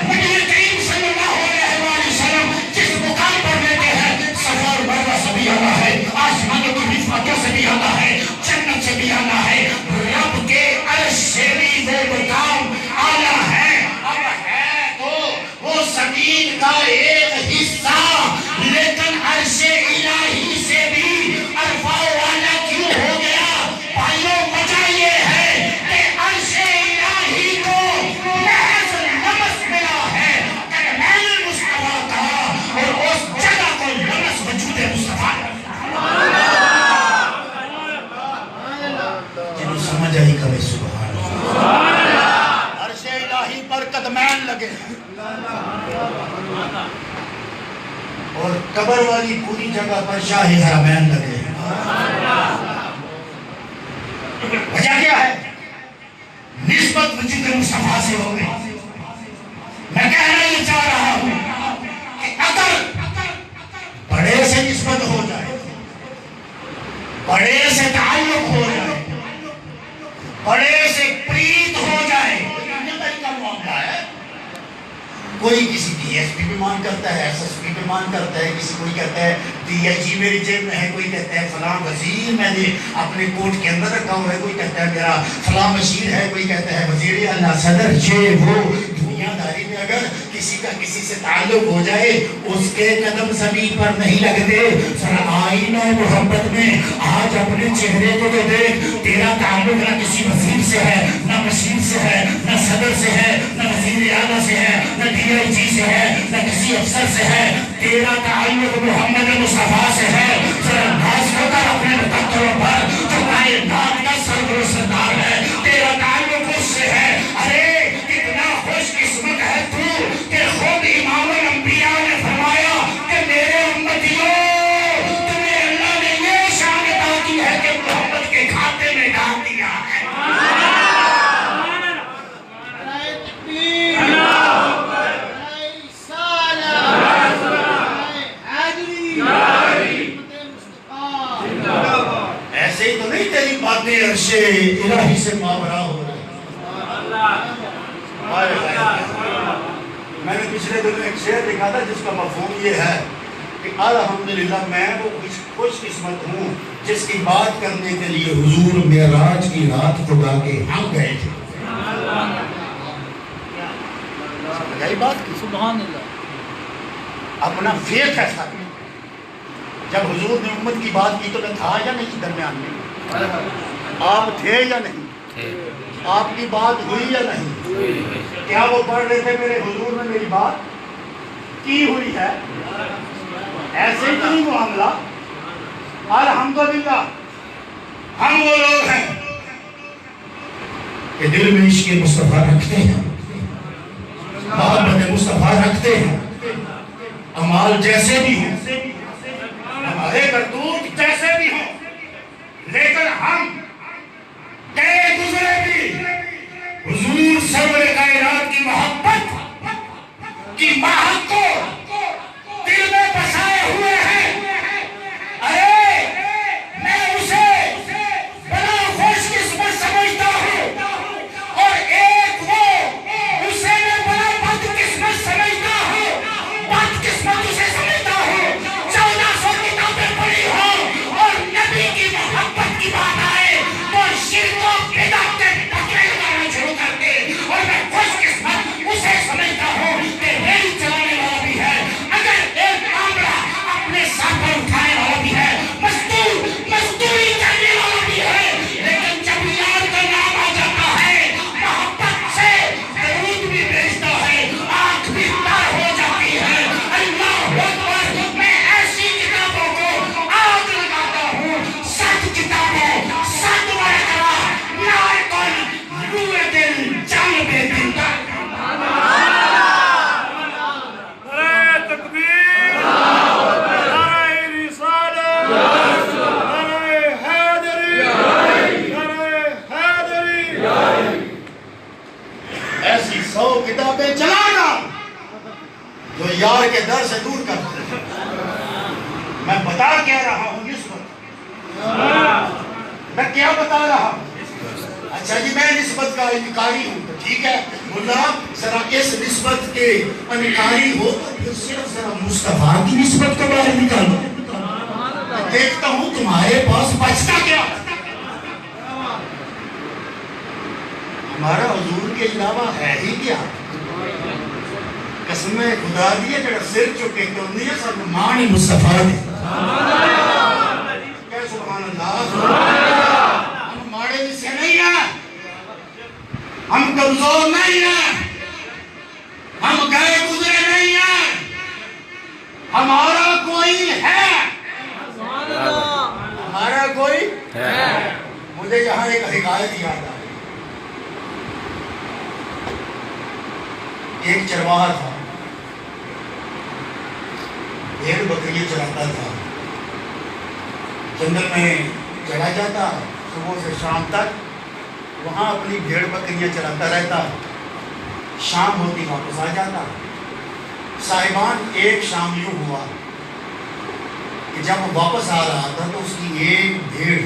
[SPEAKER 1] نبی کریم صلی اللہ علیہ وآلہ وسلم جس مقام پر لیتے ہیں صفا اور مروہ سے بھی اعلیٰ ہے، آسمانوں کی رفعتوں سے بھی اعلیٰ ہے، جنت سے بھی اعلیٰ ہے، رب کے عرش سے بھی وہ مقام اعلیٰ ہے. اب ہے تو وہ زمین کا ایک حصہ، لیکن عرش الہی سے بھی ارفع و اعلیٰ کیوں ہو گیا؟ بھائیوں وجہ یہ ہے کہ عرش الہی کو محض لمس ملا ہے، کرمین مصطفیٰ کا، اور اس جگہ کو لمس وجود مصطفیٰ کا. جنہوں سمجھ آئی کرے سبحان اللہ. عرش الہی پر قدمین لگے اور قبر والی پوری جگہ پر شاہ حرمین لگے. وجہ کیا ہے؟ نسبت وجود مصطفیٰ سے ہو گئی. میں کہنا یہ چاہ رہا ہوں کہ اگر بڑے سے نسبت ہو جائے، بڑے سے تعلق ہو جائے، بڑے سے پریت ہو جائے، یہ کا معاملہ ہے. کوئی کسی ڈی ایس پی پہ مان کرتا ہے، ایس ایس پی پہ مان کرتا ہے، کسی کوئی کہتا ہے ڈی آئی جی میری جیب میں ہے، کوئی کہتا ہے فلاں وزیر میں نے اپنے کوٹ کے اندر رکھا ہوا ہے، کوئی کہتا ہے میرا فلاں مشیر ہے، کوئی کہتا ہے وزیر اعلیٰ صدر، یہ وہ. دنیا داری میں اگر کسی کا کسی سے تعلق ہو جائے اس کے قدم زمین پر نہیں لگتے. آئینہ محبت میں آج اپنے چہرے کو تو دیکھ، تیرا تعلق نہ کسی وزیر سے ہے، نہ مشیر سے ہے، نہ صدر سے ہے، نہ وزیر اعلیٰ سے ہے، نہ ڈی آئی جی سے ہے، نہ کسی افسر سے ہے. تیرا تعلق محمد مصطفیٰ سے ہے. ذرا ناز ہو کر اپنے دفتروں پر جو کائنات کا سرور سردار ہے، تیرا تعلق اس سے ہے. ارے کتنا خوش قسمت ہے تو کہ خود امام الانبیاء نے فرمایا کہ میرے امتیوں تم عرش الہی سے ماورا ہو رہا ہے۔ میں نے پچھلے دن ایک شعر لکھا تھا جس کا مفہوم یہ ہے کہ الحمدللہ میں وہ خوش قسمت ہوں جس کی بات کرنے کے لیے حضور معراج کی رات کو گا کے ہم گئے تھے۔ یہی بات کی
[SPEAKER 3] سبحان اللہ۔
[SPEAKER 1] اپنا فیت ہے ساتھ۔ جب حضور نے امت کی بات کی تو میں تھا یا نہیں درمیان میں؟ آپ تھے یا نہیں؟ آپ کی بات ہوئی یا نہیں؟ کیا وہ پڑھ رہے تھے میرے حضور نے میری بات کی ہوئی ہے؟ ایسے ہی نہیں معاملہ۔ الحمدللہ ہم وہ لوگ ہیں کہ دل میں عشق مصطفیٰ رکھتے ہیں، محبت مصطفیٰ رکھتے ہیں، اعمال جیسے بھی ہیں، ہمارے کرتوت جیسے بھی ہوں، لیکن ہم گئے گزرے بھی حضور سرور کائنات کی محبت کی مہک کو دل میں بسائے ہوئے ہیں۔ ارے میں اسے بڑا خوش قسمت سمجھتا ہوں، اور ایک وہ اسے میں بڑا بد قسمت سمجھتا ہوں۔ بد قسمت اسے سمجھتا ہوں 1400 کتابیں پڑھی ہوں اور نبی کی محبت کی بات آئے تو شرک و بدعت کے ٹکرے لگانا شروع کر دے، اور میں خوش قسمت اسے سمجھتا ہوں کہ ریل چلانے والا بھی ہے، اگر ایک کامڑا اپنے ساتھ پر اٹھانے والا بھی ہے، مزدوری کرنے والا بھی ہے، لیکن جب یار کا نام آ جاتا ہے محبت سے درود بھی بھیجتا ہے، آنکھ بھی تر ہو جاتی ہے۔ اللہ اکبر، میں ایسی کتابوں کو آگ لگاتا ہوں، 7 کتابوں 7 مرتبہ نائقن روئے دل جانب دل تک۔
[SPEAKER 4] نعرہ تکبیر، نعرہ رسالت، نعرہ حیدری، نعرہ حیدری۔
[SPEAKER 1] ایسی 100 کتابیں چلانا جو یار کے در سے دور کرتے ہیں۔ میں بتا کیا رہا ہوں نسبت، میں کیا بتا رہا ہوں؟ اچھا جی میں نسبت کا انکاری ہوں تو ٹھیک ہے، ملا ذرا اس نسبت کے انکاری ہو تو پھر صرف ذرا مصطفیٰ کی نسبت کو باہر نکالو، دیکھتا ہوں تمہارے پاس بچتا کیا۔ ہمارا حضور کے علاوہ ہے ہی کیا؟ قسم خدا دیے جڑا سر چکے تو نہیں سب مان مصطفیٰ نے۔ کہ سبحان اللہ، ہم ماڑے سے نہیں ہیں، ہم کمزور نہیں ہیں، ہم گئے گزرے نہیں ہیں، ہمارا کوئی ہے، ہمارا کوئی
[SPEAKER 2] ہے۔
[SPEAKER 1] مجھے یہاں ایک حکایت یاد آئی۔ ایک چرواہا تھا، بھیڑ بکریاں چراتا تھا، جنگل میں چلا جاتا، صبح سے شام تک وہاں اپنی بھیڑ بکریاں چراتا رہتا، شام ہوتی واپس آ جاتا۔ صاحبان ایک شام یوں ہوا کہ جب واپس آ رہا تھا تو اس کی ایک بھیڑ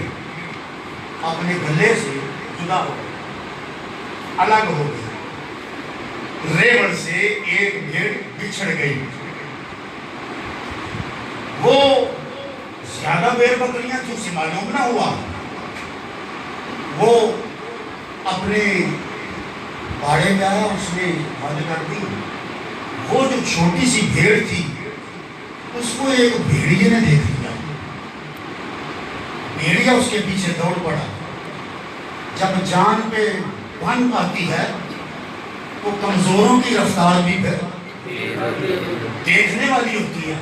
[SPEAKER 1] اپنے گلے سے جدا ہو گئی، الگ ہو گئی، ریوڑ سے ایک بھیڑ بچھڑ گئی۔ وہ زیادہ بھیڑ بکریاں تھی اسے معلوم نہ ہوا، وہ اپنے باڑے میں آیا، اس نے بند کر دی۔ وہ جو چھوٹی سی بھیڑ تھی اس کو ایک بھیڑیے نے دیکھ لیا، بھیڑیا اس کے پیچھے دوڑ پڑا۔ جب جان پہ بن آتی ہے وہ کمزوروں کی رفتار بھی دیکھنے والی ہوتی ہے۔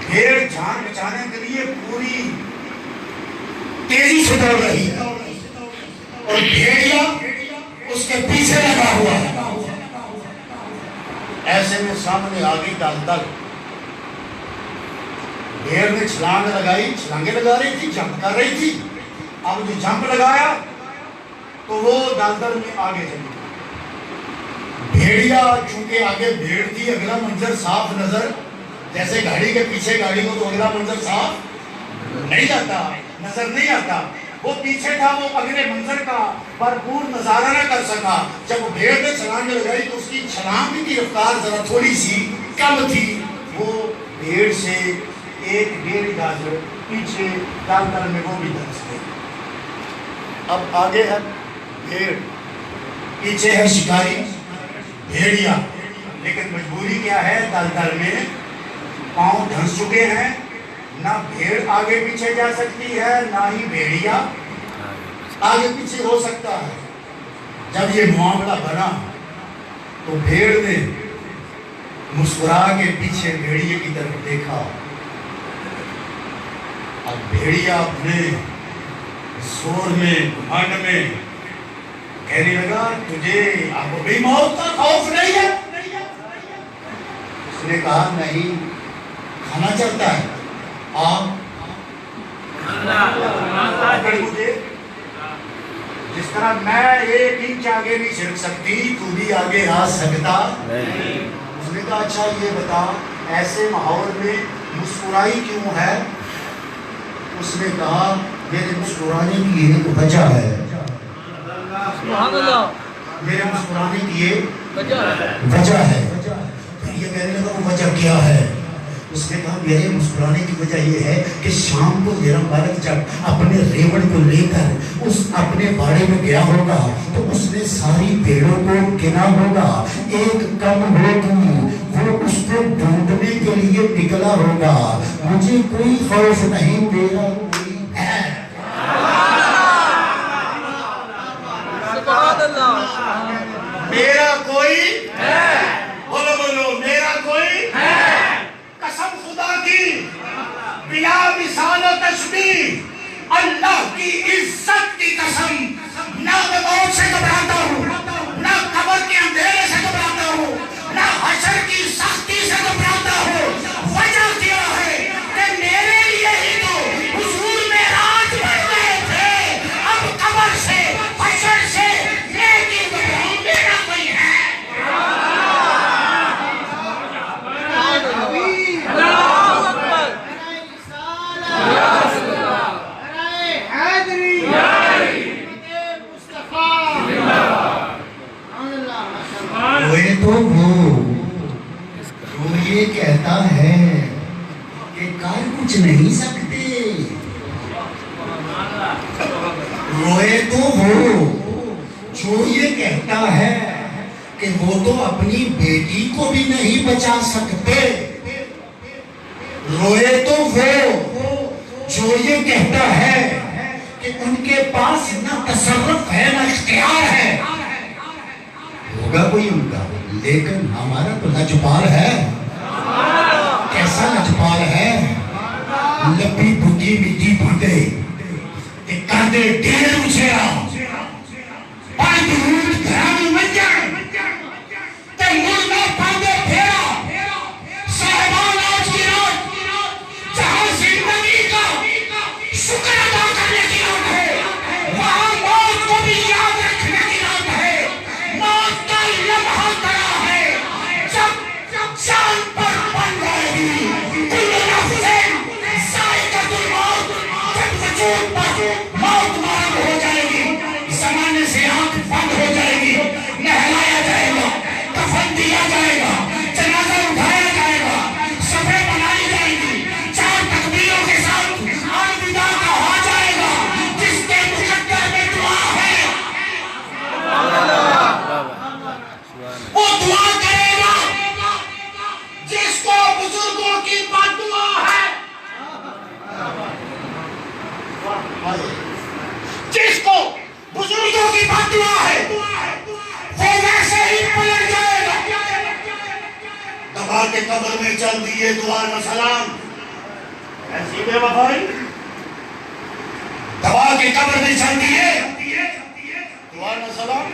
[SPEAKER 1] بھیڑ جان بچانے کے لیے پوری تیزی سے دوڑ رہی ہے اور بھیڑیا اس کے پیچھے لگا ہوا ہے۔ ایسے میں سامنے آگے دلدل، بھیڑ نے چھلانگ لگائی، چھلانگیں لگا رہی تھی، جمپ کر رہی تھی۔ اب جو جمپ لگایا تو وہ دلدل میں آگے چلی۔ بھیڑیا چونکہ آگے بھیڑ تھی، اگلا منظر صاف نظر، جیسے گاڑی کے پیچھے گاڑی کو تو اگلا منظر صاف نہیں آتا، نظر نہیں آتا، وہ پیچھے تھا، وہ اگلے منظر کا بھرپور نظارہ نہ کر سکا. جب وہ بھیڑ میں چھلانگ لگائی تو اس کی چھلانگ کی رفتار ذرا تھوڑی سی کم تھی. وہ بھیڑ سے 1-1.5 گز پیچھے دلدل میں وہ بھی دھنس گئی. اب آگے ہے بھیڑ، پیچھے ہے شکاری بھیڑیا، لیکن مجبوری کیا ہے؟ دلدل میں پاؤں دھنس چکے ہیں، نہ بھیڑ آگے پیچھے جا سکتی ہے، نہ ہی بھیڑیا آگے پیچھے ہو سکتا ہے. جب یہ معاملہ بنا تو بھیڑ نے مسکرا کے پیچھے بھیڑیے کی طرف دیکھا. اب بھیڑیا اپنے زور میں گھمنڈ میں کہنے لگا تجھے اب بھی موت کا خوف نہیں ہے؟ اس نے کہا نہیں، کھانا چاہتا ہے. آپ پکڑ مجھے، جس طرح میں 1 انچ آگے نہیں چل سکتی تو بھی آگے آ سکتا. اس نے کہا اچھا یہ بتا ایسے ماحول میں مسکرائی کیوں ہے؟ اس نے کہا میرے مسکرانے کی ایک وجہ ہے. میرے مسکرانے کی ایک وجہ ہے. یہ کہنے لگا وہ وجہ کیا ہے؟ اس نے کہا میرے مسکرانے کی وجہ یہ ہے کہ شام کو میرا مالک جب اپنے ریوڑ کو لے کر اس اپنے باڑے میں گیا ہوگا تو اس نے ساری بھیڑوں کو گنا ہوگا، ایک کم ہوگی، وہ اس کو ڈھونڈنے کے لیے نکلا ہوگا. مجھے کوئی خوف نہیں، میرا کوئی ہے. میرا کوئی ہے. بولو بولو میرا کوئی ہے. قسم خدا کی بلا مثال و تشبیہ، اللہ کی عزت کی قسم، نہ میں موت سے گھبراتا ہوں، نہ قبر کے اندھیرے سے گھبراتا ہوں، نہ حشر کی سختی سے گھبراتا ہوں. وجہ کیا ہے کہ میرے لیے ہی تو حضور میں راج بڑھ گئے تھے. اب قبر سے حشر سے نیکی گھبراؤں، میرا کوئی ہے. تو وہ یہ کہتا ہے کہ کر کچھ نہیں سکتے. روئے تو وہ جو یہ کہتا ہے کہ وہ تو اپنی بیٹی کو بھی نہیں بچا سکتے. روئے تو وہ جو یہ کہتا ہے کہ ان کے پاس نہ تصرف ہے نہ اختیار ہے. ہوگا کوئی ان کا، لیکن ہمارا تو لجپال ہے. کیسا لجپال ہے؟ لپی بھٹی مٹی بھٹے کر دے ڈیر اچھیرا پانچ روٹ گھرانی منجر تے مردہ پاندے پھیرا. صاحبان آج کی رات جہاں زندگی کا شکر ادا کرنے کی رات ہے، وہاں موت کو بھی یاد رکھنے کی رات ہے. موت کا لمحہ کرا ہے جب جان پر بن جائے گی. کل نفس ذائقۃ الموت، جب وجود پر موت مارگ ہو جائے گی، زمانے سے آنکھ بند ہو جائے گی، نہلایا جائے گا، کفن دیا جائے گا، جنازہ اٹھایا جائے گا، صفیں بنائی جائے گی، 4 تکبیروں کے ساتھ الوداع کہا جائے گا. جس کے مقدر میں دعا ہے وہ دعا کرے گا، جس کو بزرگوں کی بد دعا ہے، جس کو بزرگوں کی بد دعا ہے وہ ویسے ہی پلٹ جائے گا. دبا کے قبر میں چل دیے دعا نہ سلام. ایسی بے وفائی دبا کے قبر میں چل دیے دعا نہ سلام.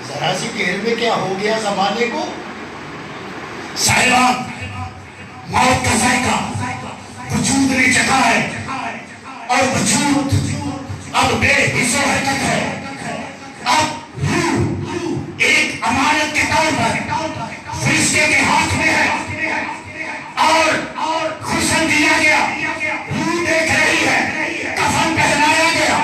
[SPEAKER 1] ذرا سی دیر میں کیا ہو گیا زمانے کو. صاحبان موت کا ذائقہ وجود نے چکھا ہے اور وجود اب بے حص و حرکت ہے. اب روح ایک امانت کے طور پر فرشتے کے ہاتھ میں ہے اور غسل دیا گیا، روح دیکھ رہی ہے، کفن پہنایا گیا،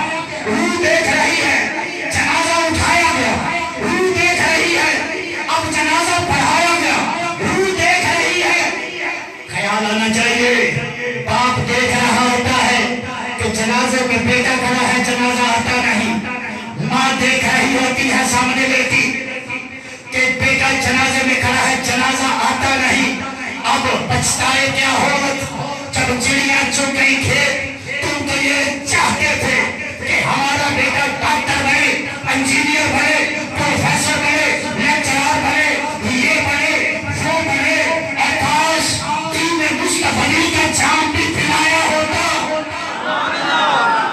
[SPEAKER 1] خیال آنا چاہیے. باپ دیکھ رہا ہوتا ہے کہ جنازے میں بیٹا کھڑا ہے, جنازہ آتا نہیں. ماں دیکھ رہی ہوتی ہے سامنے بیٹی کہ بیٹا جنازے میں کھڑا ہے, جنازہ آتا نہیں. اب پچھتائے کیا ہوت جب چڑیاں چگ گئی کھیت. تم تو یہ چاہتے تھے کہ ہمارا بیٹا ڈاکٹر بنے, انجینئر بنے, پروفیسر بنے, لیکچرار بنے, یہ بنے, وہ بنے. کاش دین مصطفی کا جام بھی پھیلایا ہوتا.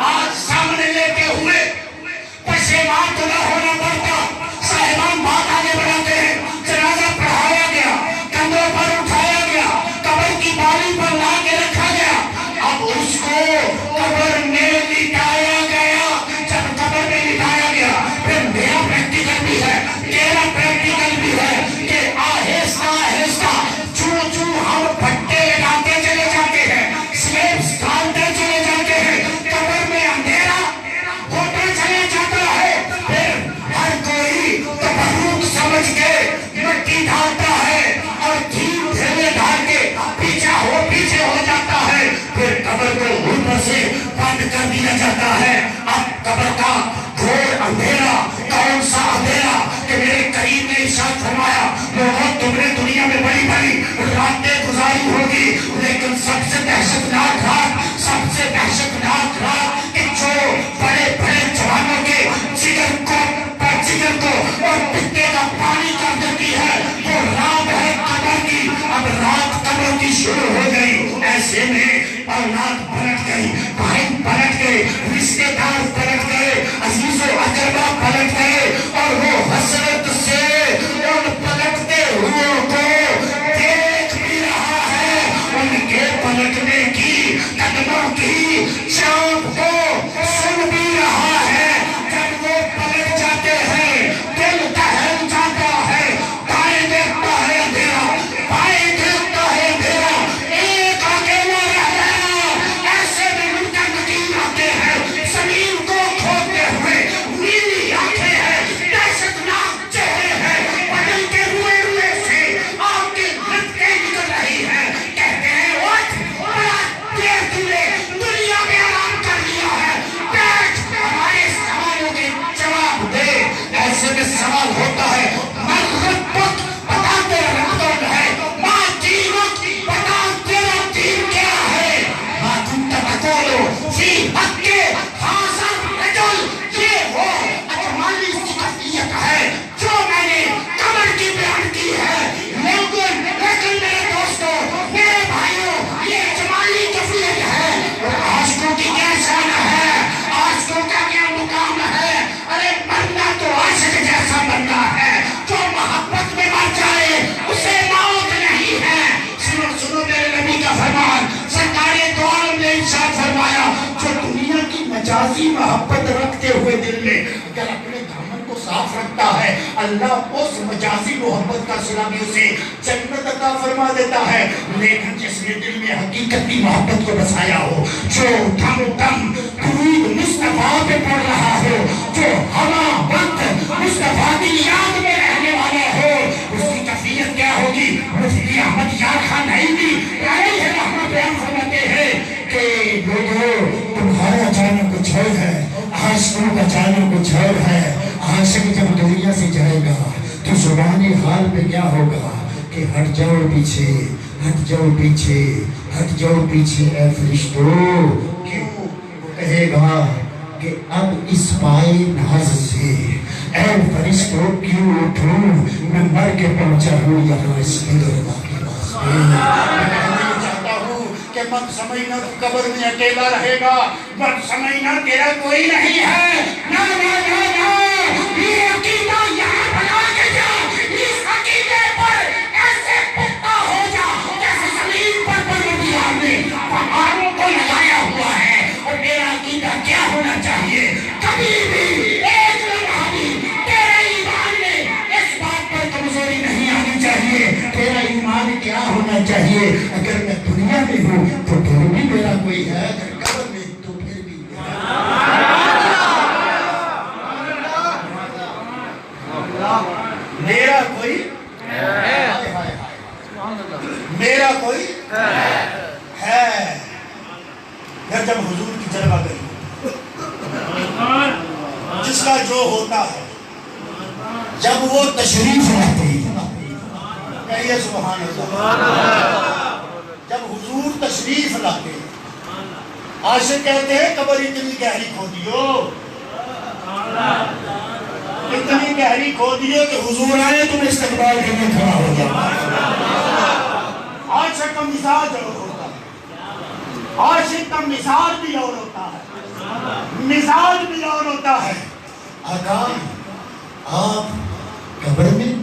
[SPEAKER 1] آج سامنے لیتے ہوئے پشیمان تو نہ ہونا پڑتا. صاحبان بات آگے بڑھاتے ہیں. جنازہ پڑھایا گیا, کندھوں پر اٹھایا گیا, قبر کی بالی پر لا کے رکھا گیا. اب اس کو قبر میں لٹایا گیا. جب قبر میں لٹایا گیا پھر میرا پریکٹیکل بھی ہے, تیرا پریکٹیکل بھی ہے کہ آہستہ آہستہ چوں چوں ہم پھٹے لگاتے چلے جاتے ہیں, سلیبس ڈالتے چلے جاتے ہیں, قبر میں اندھیرا ہوتا چلے جاتا ہے. پھر ہر کوئی تبرک سمجھ کے مٹی ڈالتا ہے اور دھیرے دھیرے ڈال کے پیچھے ہو جاتا ہے. پھر قبر کو اوپر سے بند کر دیا جاتا ہے. اب قبر کا گھور اندھیرا, کون سا اندھیرا کہ میرے کریم نے ارشاد فرمایا لوگوں تم نے دنیا میں بڑی بڑی راتیں گزاری ہوگی, لیکن سب سے دہشتناک رات, سب سے دہشتناک رات کہ جو بڑے بڑے جوانوں کے جگر کو اور پتے کا پانی کر دیتی ہے, وہ رات ہے قبر کی. اب رات قبر کی شروع ہو گئی. ایسے میں اولاد پلٹ گئی, بھائی پلٹ گئے, رشتے دار پلٹ گئے, عزیز و اقربا پلٹ گئے, اور وہ حسرت سے ان پلٹتے ہوئے کو دیکھ بھی رہا ہے. ان کے پلٹنے کی قدموں کی چاپ کو سن بھی رہا ہے. جب وہ پلٹ جاتے ہیں دل دہل جاتا ہے. دائیں دیکھتا ہے اندھیرا, بائیں دیکھتا ہے اندھیرا, ایک اکیلا رہ گیا. ایسے میں ان کا نکیر آتے ہیں, زمین کو کھودتے ہوئے, نیلی آنکھیں ہیں, دہشتناک چہرے ہیں, بدن کے روئے روئے سے آگ کی لپٹیں نکل رہی ہیں. کہتے ہیں اٹھ, بڑا دیر تم نے دنیا میں آرام کر لیا ہے, بیٹھ ہمارے سوالوں کے جواب دے. ایسے میں سوال ہوتا ہے من ربک, بتا تیرا رب کون ہے, ما دینک, بتا تیرا دین کیا ہے. ما کنت تقول فی حق ھذا الرجل, یہ وہ اجمالی صفت ہے جو میں نے قبر کی بیان کی ہے. لیکن میرے دوستوں, میرے بھائیوں, یہ اجمالی کیفیت ہے. اور عاشقوں کی کیا شان ہے, عاشقوں کا کیا مقام ہے. ارے مرنا تو عاشق جیسا مرنا ہے, جو محبت میں مر جائے اسے موت نہیں ہے. سنو میرے نبی کا فرمان, سرکار دو عالم نے ارشاد فرمایا جو دنیا کی مجازی محبت رکھتے ہوئے دل میں اگر اپنے دامن کو صاف رکھتا ہے, اللہ اس مجازی محبت کا صلہ بھی اسے جنت عطا فرما دیتا ہے. لیکن جس نے دل میں حقیقت کی محبت کو بسایا ہو, جو دم دم درود مصطفیٰ پہ پڑھ رہا ہو, جو ہوا وقت مصطفیٰ کی یاد میں رہنے والا ہو, اس کی کیفیت کیا ہوگی. مفتی احمد یار خان نعیمی علیہ رحمت بیان فرماتے ہیں کہ لوگوں تمہارا جانا کچھ اور ہے, عاشقوں کا جانا کچھ اور ہے. عاشق جب دنیا سے جائے گا تو زبانی حال پہ کیا ہوگا کہ ہٹ جاؤ پیچھے, ہٹ جاؤ پیچھے, ہٹ جاؤ پیچھے اے فرشتوں. کیوں کہے گا کہ اب اس پائے ناز سے اے فرشتوں کیوں اٹھوں, میں مر کے پہنچا ہوں یہاں اس دربار کے واسطے. میں کہنا چاہتا ہوں کہ مت سمجھنا قبر میں اکیلا رہے گا, مت سمجھنا تیرا کوئی نہیں ہے. نہ نہ نہ نہ, یہ عقیدہ یہاں بنا کے جا, اس عقیدے پر ایسے پختہ ہو جا جیسے زمین پر پروردگار نے پہاڑوں کو لگایا ہوا ہے. اور میرا عقیدہ کیا ہونا چاہیے, کبھی بھی ایک لمحہ بھی تیرے ایمان میں اس بات پر کمزوری نہیں آنی چاہیے. تیرا ایمان کیا ہونا چاہیے, اگر میں دنیا میں ہوں تو پھر بھی میرا کوئی ہے, اگر قبر میں تو پھر بھی میرا کوئی, میرا کوئی جب وہ تشریف لاتے کہیے سبحان اللہ، جب حضور تشریف لاتے عاشق کہتے ہیں قبر اتنی گہری کھودیو، اتنی گہری کھودیو کہ حضور آئے تم استقبال کرنے کھڑا ہو جاؤ۔ عاشق کا مزاج اور ہوتا ہے، عاشق کا مزاج بھی اور ہوتا ہے، مزاج بھی اور ہوتا ہے۔ آقا آپ قبر میں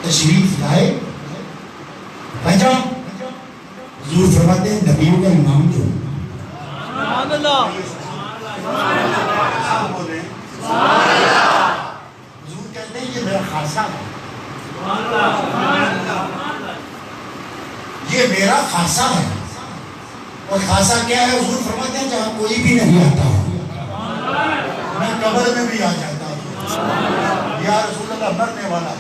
[SPEAKER 1] تشریف لائے، وجہ حضور فرماتے ہیں نبیوں کا امام جو
[SPEAKER 3] سبحان اللہ،
[SPEAKER 1] حضور کہتے ہیں یہ میرا خاصہ ہے، یہ میرا خاصہ ہے۔ اور خاصہ کیا ہے؟ حضور فرماتے ہیں جہاں کوئی بھی نہیں آتا میں قبر میں بھی آ جاتا ہوں۔ یا رسول اللہ، مرنے والا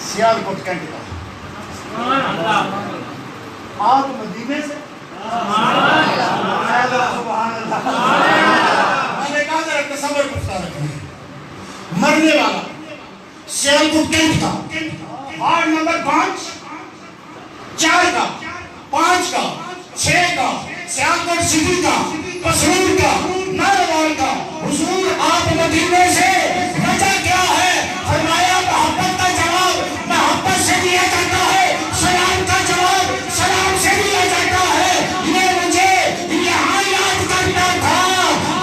[SPEAKER 1] سیال کوٹ کینٹ کا آپ مدینے سے سبحان اللہ، میں نے کہا ذرا تصور کرتا رکھیں، مرنے والا سیال کوٹ کینٹ کا، وارڈ نمبر 5 4 کا 5 کا 6 کا، سیال کوٹ سٹی کا، پسرور کا، ناروال کا۔ حضور آپ مدینے سے، وجہ کیا ہے؟ فرمایا محبت کا جواب محبت سے دیا جاتا ہے، سلام کا جواب سلام سے دیا جاتا ہے۔ یہ مجھے یہاں یاد کرنا تھا،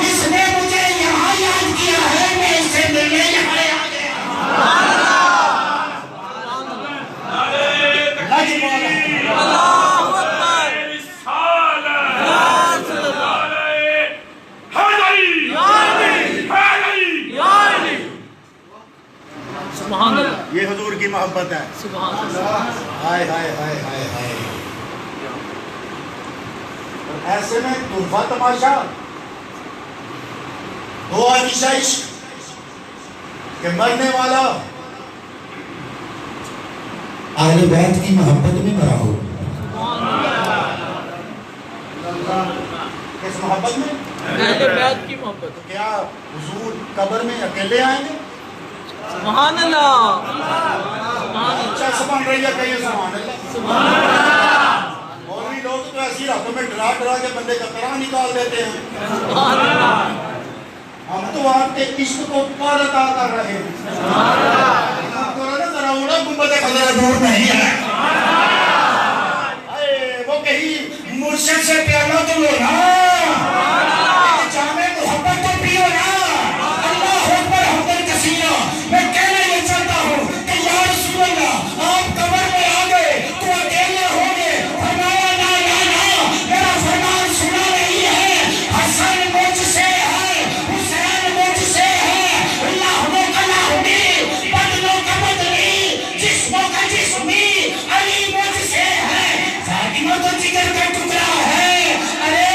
[SPEAKER 1] اس نے مجھے یہاں یاد کیا ہے، میں اس سے ملنے یہاں آ گیا۔
[SPEAKER 3] سبحان اللہ،
[SPEAKER 1] یہ حضور کی محبت ہے۔
[SPEAKER 3] سبحان اللہ،
[SPEAKER 1] ہائے ہائے ہائے ہائے ہائے۔ اور ایسے میں تحفہ تماشا دو عائشہ عشق کہ مرنے والا اہل بیت کی محبت میں مرا ہو۔ کس محبت میں؟
[SPEAKER 3] اہل بیت کی محبت۔
[SPEAKER 1] کیا حضور قبر میں اکیلے آئیں گے؟
[SPEAKER 3] سبحان اللہ، سبحان اللہ،
[SPEAKER 1] اچھا سبحان رہی ہے، کہیے سبحان اللہ۔ مولوی لوگ تو ایسی راتوں میں ڈرا ڈرا کے بندے کا طرح نکال دیتے ہیں۔
[SPEAKER 3] سبحان اللہ،
[SPEAKER 1] ہم تو آپ کے عشق کو پار عطا کر رہے ہیں۔ ذرا اڑا گنبد خضرا دور نہیں ہے، وہ کہیں مرشد سے پیالہ تو لو نا، ایک جامع محبت تو پیو نا۔ اللہ اکبر حمدن کثیرا۔ میں کہنا یہ چاہتا ہوں کہ یا رسول اللہ، آپ قبر میں آ گئے تو اکیلے ہو گے، فرمایا نا نا نا، میرا فرمان سنا نہیں ہے، حسن مجھ سے ہے، حسین مجھ سے ہے، لاہنوں کا لاہنی، بدنوں کا بدنی، جسموں کا جسمی، علی مجھ سے ہے، فاطمہ تو جگر کا ٹکڑا ہے۔ ارے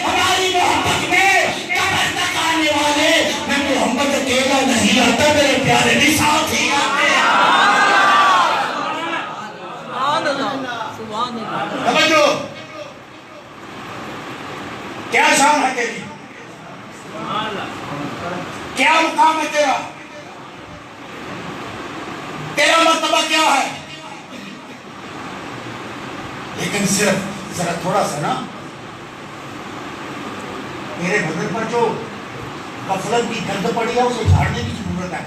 [SPEAKER 1] ہماری محبت میں قبر تک آنے والے، میں محمد اکیلا نہیں آتا، میرے پیارے بھی ساتھ ہی آتے ہیں۔
[SPEAKER 3] سبحان اللہ، سبحان اللہ،
[SPEAKER 1] توجہ، کیا شان ہے تیری، کیا مقام ہے تیرا، تیرا مرتبہ کیا ہے؟ لیکن صرف ذرا تھوڑا سا نا میرے بدن پر جو غفلت کی گند پڑی ہے اسے جھاڑنے کی ضرورت ہے۔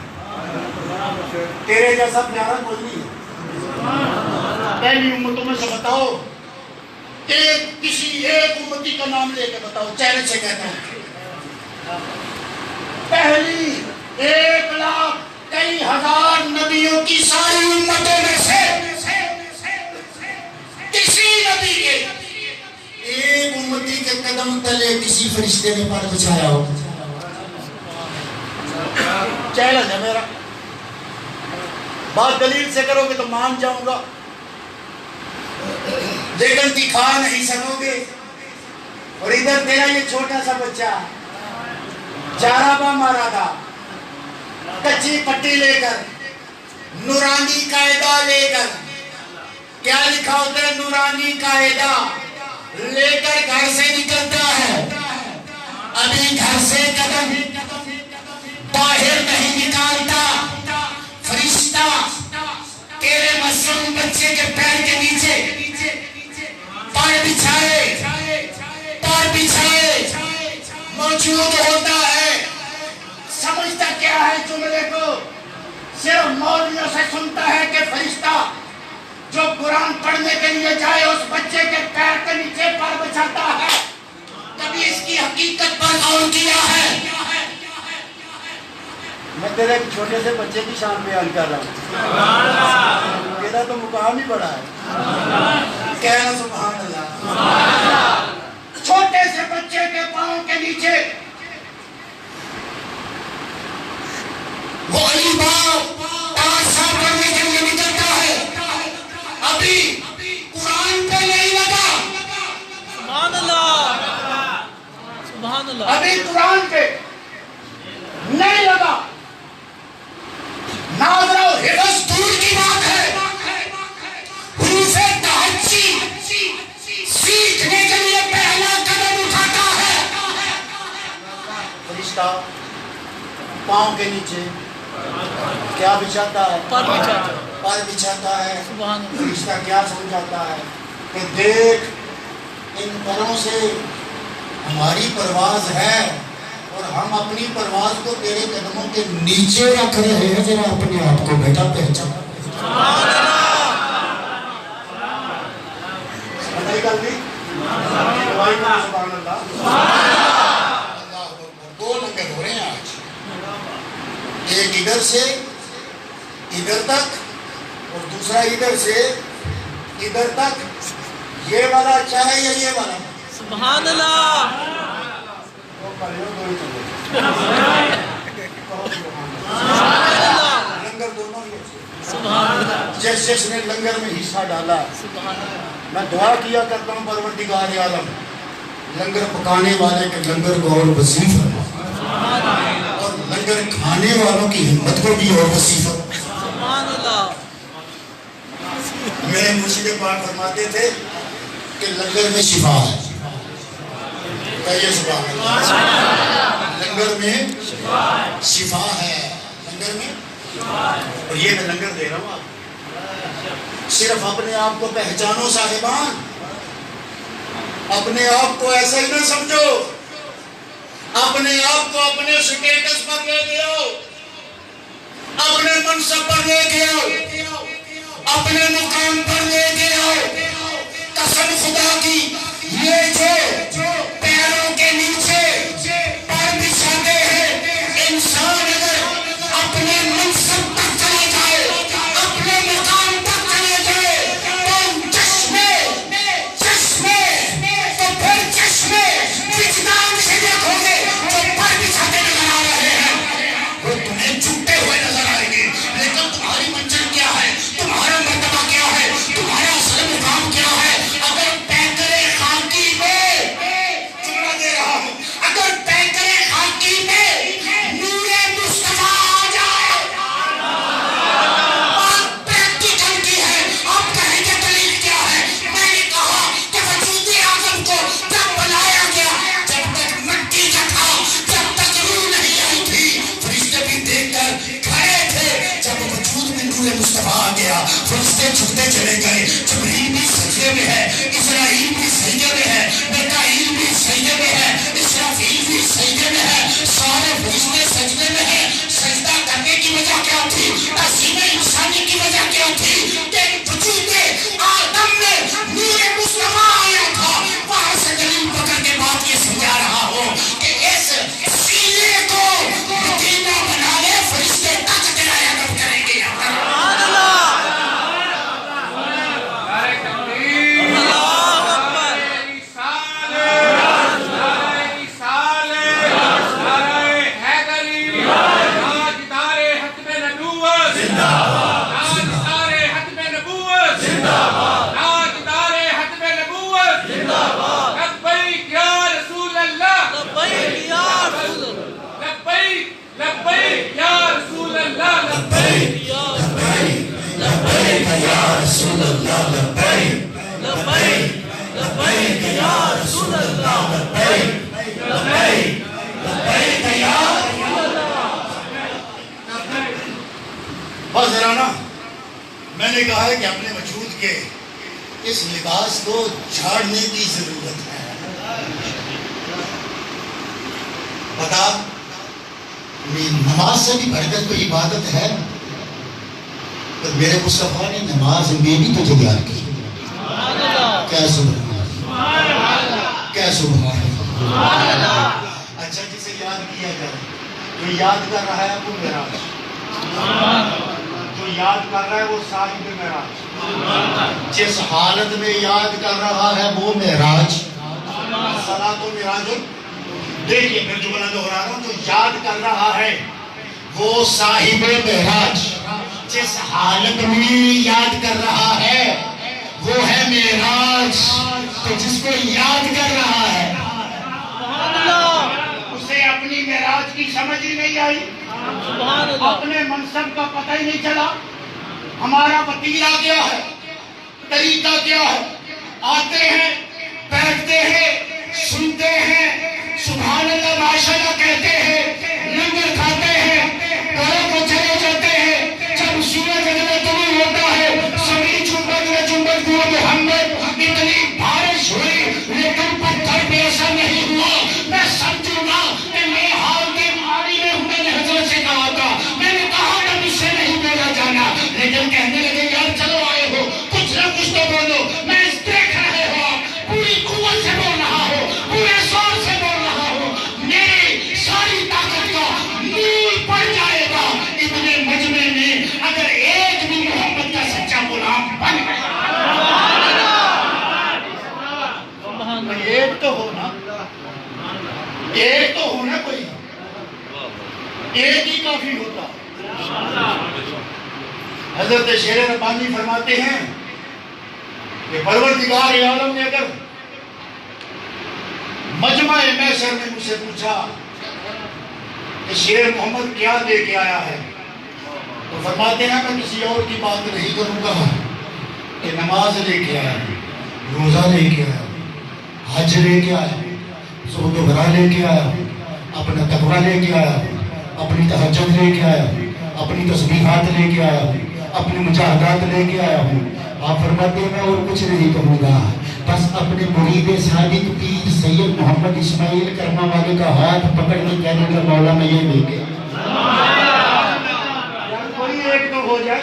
[SPEAKER 1] تیرے جیسا پیارا کوئی نہیں ہے۔ پہلی امتوں میں سے بتاؤ، کسی ایک امتی کا نام لے کے بتاؤ، چیلنج سے کہتا ہوں، پہلی 1,00,000 کئی ہزار نبیوں کی ساری امتوں میں سے کسی نبی کے ایک امتی کے قدم تلے کسی فرشتے نے پر بچھایا ہو؟ چیلنج ہے میرا، بات دلیل سے کرو گے تو مان جاؤں گا، لیکن دکھا نہیں سکو گے۔ اور ادھر تیرا یہ چھوٹا سا بچہ چارابا مارا تھا، کچی پٹی لے کر، نورانی قاعدہ لے کر، کیا لکھا ہوتا ہے؟ نورانی قاعدہ لے کر گھر سے نکلتا ہے، ابھی گھر سے قدم باہر نہیں نکالتا. فرشتہ تیرے معصوم بچے کے پیر کے نیچے پار بچھائے موجود ہوتا ہے. سمجھتا کیا ہے جملے کو؟ صرف مولویوں سے سنتا ہے کہ فرشتہ جو قرآن پڑھنے کے لیے جائے اس بچے کے پیر کے نیچے پار بچھاتا ہے. کبھی اس کی حقیقت پر غور کیا ہے؟
[SPEAKER 5] میں تیرے ایک چھوٹے سے بچے کی شان بیان کر رہا ہوں. میرا تو مقام ہی بڑا ہے.
[SPEAKER 1] کہنا سبحان اللہ. چھوٹے سے بچے کے پاؤں کے نیچے وہ علی باپ 5 سال پڑھنے کے لیے نکلتا ہے. ابھی قرآن پہ نہیں لگا.
[SPEAKER 3] سبحان اللہ سبحان اللہ
[SPEAKER 1] ابھی قرآن پہ نہیں لگا. ناظرہ و حفظ دور کی بات ہے. حروف تہجی سیکھنے کے لیے پہلا قدم اٹھاتا ہے.
[SPEAKER 5] فرشتہ پاؤں کے نیچے کیا بچھاتا ہے؟
[SPEAKER 3] پر بچھاتا
[SPEAKER 5] پر بچھاتا ہے.
[SPEAKER 3] سبحان اللہ
[SPEAKER 5] فرشتہ کیا سمجھاتا ہے کہ دیکھ ان پروں سے ہماری پرواز ہے اور ہم اپنی پرواز کو تیرے قدموں کے نیچے رکھ رہے ہیں. ذرا اپنے آپ کو بیٹا پہچان.
[SPEAKER 3] سبحان اللہ
[SPEAKER 5] سمجھ گل بھی سبحان اللہ.
[SPEAKER 1] دو لنگر ہو رہے ہیں آج. ایک ادھر سے ادھر تک اور دوسرا ادھر سے ادھر تک. یہ والا اچھا ہے یا یہ والا؟
[SPEAKER 3] سبحان اللہ
[SPEAKER 5] لنگر دونوں ہی.
[SPEAKER 3] سبحان اللہ
[SPEAKER 5] جس نے لنگر میں حصہ ڈالا
[SPEAKER 3] سبحان اللہ
[SPEAKER 5] میں دعا کیا کرتا ہوں پروردگار عالم لنگر پکانے والے کے لنگر کو اور وسیع فرما اور لنگر کھانے والوں کی ہمت کو بھی اور وسیع فرما.
[SPEAKER 3] سبحان اللہ
[SPEAKER 1] میرے مرشد پاک فرماتے تھے کہ لنگر میں شفا ہے. کہیے سبحان اللہ. لنگر میں شفا ہے. لنگر میں اور یہ میں لنگر دے رہا ہوں آپ. صرف اپنے آپ کو پہچانو صاحبان. اپنے آپ کو ایسا ہی نہ سمجھو. اپنے آپ کو اپنے سٹیٹس پر لے کے آؤ. اپنے منصب پر لے کے آؤ. اپنے مقام پر لے کے آؤ. قسم خدا کی یہ جو پیروں کے نیچے پر بچھاتے ہیں انسان اگر اپنے منصب تک چلے جائے اپنے مقام تک چلے جائے تو چشمے تو پھر چشمے وجدان سے دیکھو گے جو پر بچھاتے نظر آ رہے ہیں وہ تمہیں جھکتے ہوئے نظر آئیں گے. لیکن تمہاری منزل کیا ہے؟ تمہارا مرتبہ کیا ہے؟ تمہارا اصل مقام کیا ہے؟ اگر پیکرے خاکی میں جملہ دے رہا ہوں اگر پیکرے خاکی میں نور مصطفیٰ آ جائے بات پریکٹیکل کی ہے. آپ کہیں گے دلیل کیا ہے؟ میں نے کہا کہ وجود اعظم کو جب بنایا گیا جب تک مٹی کا تھا جب تک روح نہیں آئی تھی فرشتے بھی دیکھ کر کھڑے تھے. جب وجود میں نور مصطفیٰ آ گیا فرشتے جھکتے چلے گئے. جبریل بھی سجدے میں ہے. اسرائیل بھی سجدے میں ہے. میکائیل بھی سجدے میں ہے. اسرافیل بھی سجدے میں ہے. سارے فرشتے سجدے میں ہیں. سجدہ کرنے کی وجہ کیا تھی؟ تعظیم انسانی کی وجہ کیا تھی؟ کہ وجود آدم میں نور مصطفیٰ آیا تھا. وہاں سے دلیل پکڑ کے بات یہ سمجھا رہا ہوں کہ اس سینے کو مدینہ بنا لے فرشتے تک تیرا ادب کریں گے.
[SPEAKER 3] سبحان اللہ اللہ اکبر لبیک یا رسول اللہ لبیک یا
[SPEAKER 1] لبیک یا رسول اللہ لبیک
[SPEAKER 3] لبیک لبیک یا رسول اللہ
[SPEAKER 1] لبیک لبیک لبیک یا
[SPEAKER 5] بس ذرا نا میں نے کہا ہے کہ اپنے وجود کے اس لباس کو جھاڑنے کی ضرورت ہے. بتا نماز سے بھی بڑھ کر کوئی عبادت ہے؟ تو میرے مصطفیٰ نے نماز میں بھی تجھے یاد کی. کیا سبحان اللہ، کیا سبحان اللہ. اچھا جسے یاد کیا جائے، جو یاد کر رہا ہے وہ معراج، جو یاد کر رہا ہے وہ صاحب معراج. جس حالت میں یاد کر رہا ہے وہ معراج. صلاۃ و معراج. دیکھیے پھر جو میں دہرا رہا ہوں، جو یاد کر رہا ہے وہ صاحب معراج. جس حالت میں یاد کر رہا ہے وہ ہے معراج. تو جس کو یاد کر رہا ہے اسے اپنی معراج کی سمجھ ہی نہیں آئی، اپنے منصب کا پتہ ہی نہیں چلا. ہمارا وتیرہ کیا ہے، طریقہ کیا ہے؟ آتے ہیں، بیٹھتے ہیں، سنتے ہیں، سبحان اللہ ماشاءاللہ کہتے ہیں، لنگر کھاتے ہیں، گھروں کو چلے جاتے ہیں. جب سورج اگلے طلوع ہوتا ہے سبھی جنبت میں جنبت کو محمد. اتنی بارش ہوئی لیکن پتھر پہ ایسا نہیں ہوا. میں سمجھوں گا کہ میں حال کے ماری میں ہوں. میں نے حضرت سے کہا تھا، میں نے کہا تھا مجھ سے نہیں بولا جانا، لیکن کہنے لگے یار چلو آئے ہو کچھ نہ کچھ تو بولو. میں دیکھ رہے ہو پوری قوت سے بول رہا ہو، پورے زور سے بول رہا ہو. میری ساری طاقت کا نیل پڑ جائے گا اتنے مجمع میں اگر ایک بھی محمد کا سچا غلام بن گیا. ایک تو ہونا، ایک تو ہونا، کوئی ایک ہی کافی ہوتا. حضرت شیر ربانی فرماتے ہیں کہ پروردگار عالم نے اگر مجمع محشر میں مجھ سے پوچھا کہ شیر محمد کیا لے کے آیا ہے، تو فرماتے ہیں میں کسی اور کی بات نہیں کروں گا کہ نماز لے کے آیا، روزہ لے کے آیا، حج لے کے آیا، زہد و ورع لے کے آیا، اپنا تقویٰ لے کے آیا، اپنی تہجد لے کے آیا، اپنی تسبیحات لے کے آیا، اپنی مجاہدات لے کے آیا ہوں. آپ فرماتے ہیں میں اور کچھ نہیں کہوں گا، بس اپنے مرید صادق پیر سید محمد اسماعیل کرما والے کا ہاتھ پکڑ کے کہنے کا مولا میں یہ لے کے. کوئی ایک تو ہو جائے،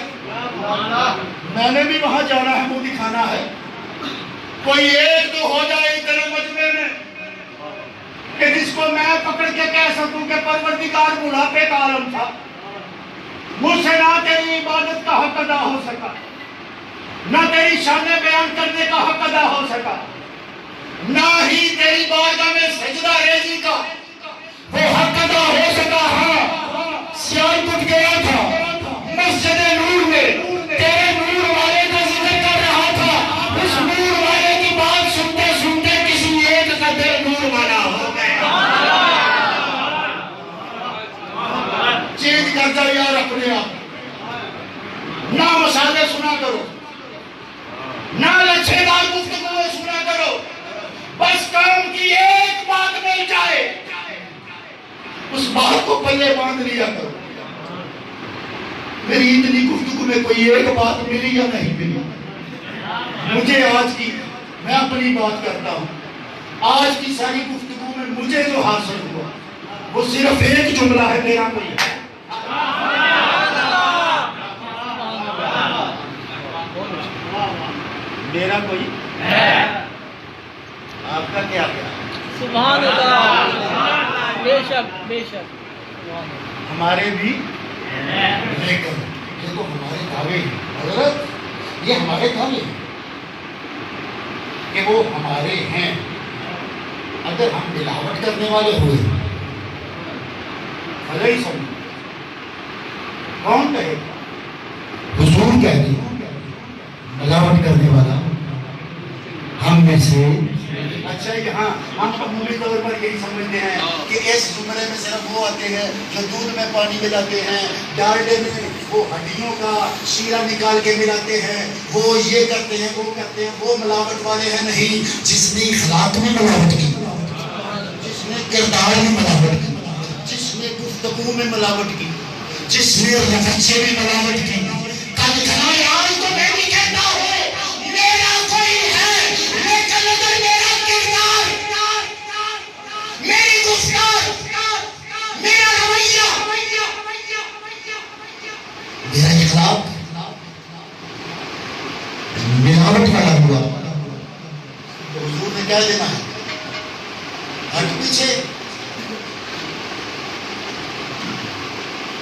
[SPEAKER 5] میں نے بھی وہاں جانا ہے، منہ دکھانا ہے. کوئی ایک تو ہو جائے اتنے مجمع میں کہ جس کو میں پکڑ کے کہہ سکوں کہ پروردگار بڑھاپے کا عالم تھا، مجھ سے نہ تیری عبادت کا حق ادا ہو سکا، نہ تیری شان بیان کرنے کا حق ادا ہو سکا، نہ ہی تیری بارگاہ میں سجدہ ریزی کا وہ حق ادا ہو سکا. ہاں سیال پٹ گیا تھا مسجد نور میں، تیرے نور والے کا ذکر کر رہا تھا. اس نور والے کی بات سنتے سنتے کسی ایک کا دل نور والا ہو گیا. چینج کرتا یار اپنے آپ. نہ مسالے سنا کرو، نہ لچھے دار گفتگو سنا کرو، بس کام کی ایک بات مل جائے اس بات کو پلے باندھ لیا کرو. میری اتنی گفتگو میں کوئی ایک بات ملی یا نہیں ملی؟ مجھے آج کی، میں اپنی بات کرتا ہوں، آج کی ساری گفتگو میں مجھے جو حاصل ہوا وہ صرف ایک جملہ ہے، میرا کوئی ہے. میرا کوئی ہے، آپ کا کیا کیا؟
[SPEAKER 3] سبحان اللہ، بے شک بے شک.
[SPEAKER 5] ہمارے بھی لیکن یہ تو ہمارے دعوے ہیں حضرت، یہ ہمارے دعوے ہیں کہ وہ ہمارے ہیں. اگر ہم ملاوٹ کرنے والے ہوئے بھلے ہی سمجھ، کون کہے گا؟ حضور کہتے ہیں ملاوٹ کرنے والا ہم میں سے. اچھا یہاں ہم عمومی طور پر یہی سمجھتے ہیں کہ اس زمرے میں صرف وہ آتے ہیں جو دودھ میں پانی ملاتے ہیں، ڈالڈے میں وہ ہڈیوں کا شیرہ نکال کے ملاتے ہیں، وہ یہ کرتے ہیں، وہ کرتے ہیں، وہ ملاوٹ والے ہیں. نہیں، جس نے اخلاق میں ملاوٹ کی، جس نے کردار میں ملاوٹ کی، جس نے گفتگو میں ملاوٹ کی، جس نے رچے میں ملاوٹ کی کل کھلائے آج تو میں بھی کہتا ہوں میرا کوئی ہے لیکن اگر میرا کردار میری گفتار میرا رویہ میرا اخلاق ملاوٹ والا ہوا تو حضور نے کیا دینا ہے ہٹ پیچھے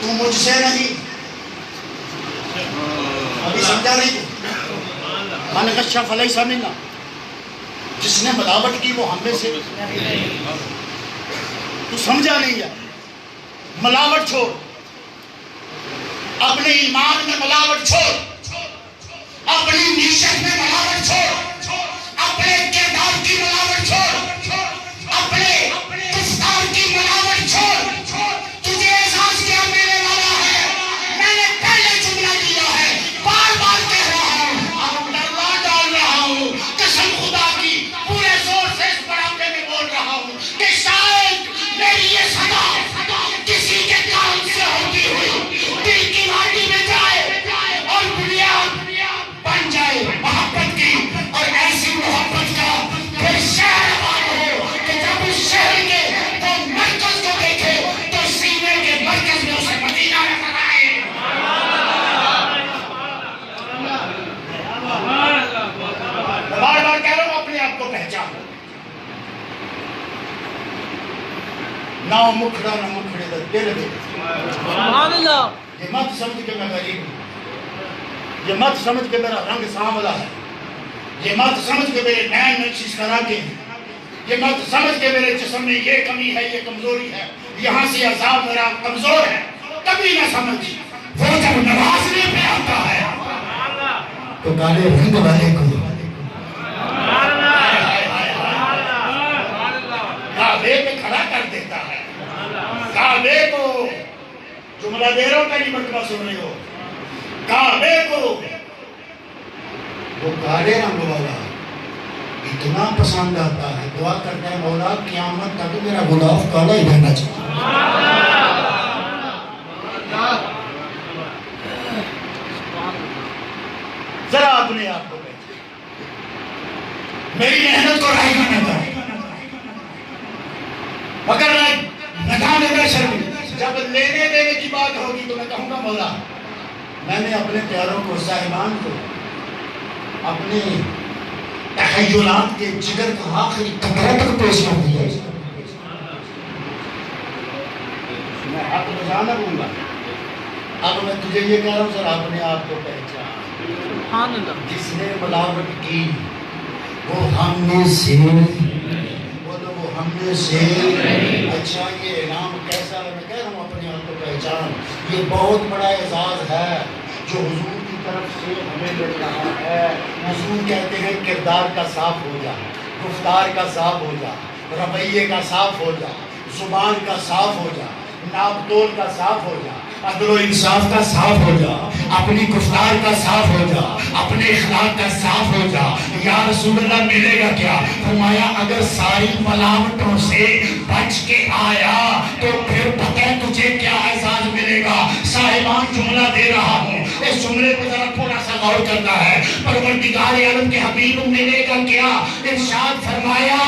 [SPEAKER 5] تو مجھ سے نہیں ابھی سمجھا نہیں تو من غش فلیس منا جس نے ملاوٹ کی وہ ہم میں سے تو سمجھا نہیں ہے ملاوٹ چھوڑ اپنے ایمان میں ملاوٹ چھوڑ اپنی نیشت میں ملاوٹ چھوڑ اپنے کردار کی ملاوٹ چھوڑ اپنے گفتار کی ملاوٹ چھوڑ تجھے احساس کیا میرے والا ہے میں نے پہلے جملہ دیا ہے بار بار کہہ رہا ہوں اب ڈروا ڈال رہا ہوں قسم خدا کی پورے زور سے اس بڑھاپے میں بول رہا ہوں کہ شاید میری یہ صدا کسی کے کام سے ہوتی ہوئی دل کی وادی میں جائے اور بنیاد بن جائے محبت کی اور ایسی محبت کا پھر شہر آباد ہو کہ جب اس شہر کے تو مرکز کو دیکھے تو سینے کے مرکز میں اسے مدینہ نظر آئے بار بار کہہ رہا ہوں اپنے آپ کو پہچان نہ مکھڑا نہ مکھڑے دا دل دے
[SPEAKER 3] سبحان اللہ
[SPEAKER 5] یہ مت سمجھ کے میں غریب ہوں یہ مت سمجھ کے میرا رنگ سانولا ہے یہ مت سمجھ کے میرے نین نقشش کرا کے یہ مت سمجھ کے میرے جسم میں یہ کمی ہے یہ کمزوری ہے یہاں سے عذاب میرا کمزور ہے کبھی نہ سمجھ وہ جب نوازنے پہ آتا ہے تو کالے رنگ والے کو کعبے پہ کھڑا کر دیتا ہے کعبے کو جملہ دے رہا ہوں پہلی مرتبہ سن رہے ہو کعبے کو وہ کالے رنگ والا اتنا پسند آتا ہے دعا کرتا ہے مولا قیامت تک میرا غلاف کالا ہی رہنا چاہیے ذرا اپنے آپ کو بیٹھے میری محنت کو رائے گا نہ کرے مگر نکانے میں شرمی جب لینے دینے کی بات ہوگی تو میں کہوں گا مولا میں نے اپنے پیاروں کو صاحبان کو اپنے تخیلات کے جگر کا آخری قطرہ تک پیش کر دیا میں حق بجانا ہوں گا اب میں تجھے یہ کہہ رہا ہوں سر اپنے آپ کو پہچان
[SPEAKER 3] سبحان اللہ
[SPEAKER 5] جس نے ملاوٹ کی وہ ہم میں سے بولو وہ ہم میں سے اچھا یہ انعام کیسا ہے میں کہہ رہا ہوں اپنے آپ کو پہچان یہ بہت بڑا اعزاز ہے جو حضور کی طرف سے ہمیں مل رہا ہے حضور کہتے ہیں کردار کا صاف ہو جا گفتار کا صاف ہو جا رویے کا صاف ہو جا زبان کا صاف ہو جا ناپ تول کا صاف ہو جا عدل و انصاف کا صاف ہو جا اپنی گفتار کا صاف ہو جا اپنے اخلاق کا صاف ہو جا یا رسول اللہ ملے گا کیا فرمایا اگر ساری ملاوٹوں سے بچ کے آیا تو پھر پتہ تجھے کیا اعزاز ملے گا صاحبان جملہ دے رہا ہوں اس جملے کو ذرا تھوڑا سا غور کرنا ہے پروردگار عالم کے حبیب ملے گا کیا ارشاد فرمایا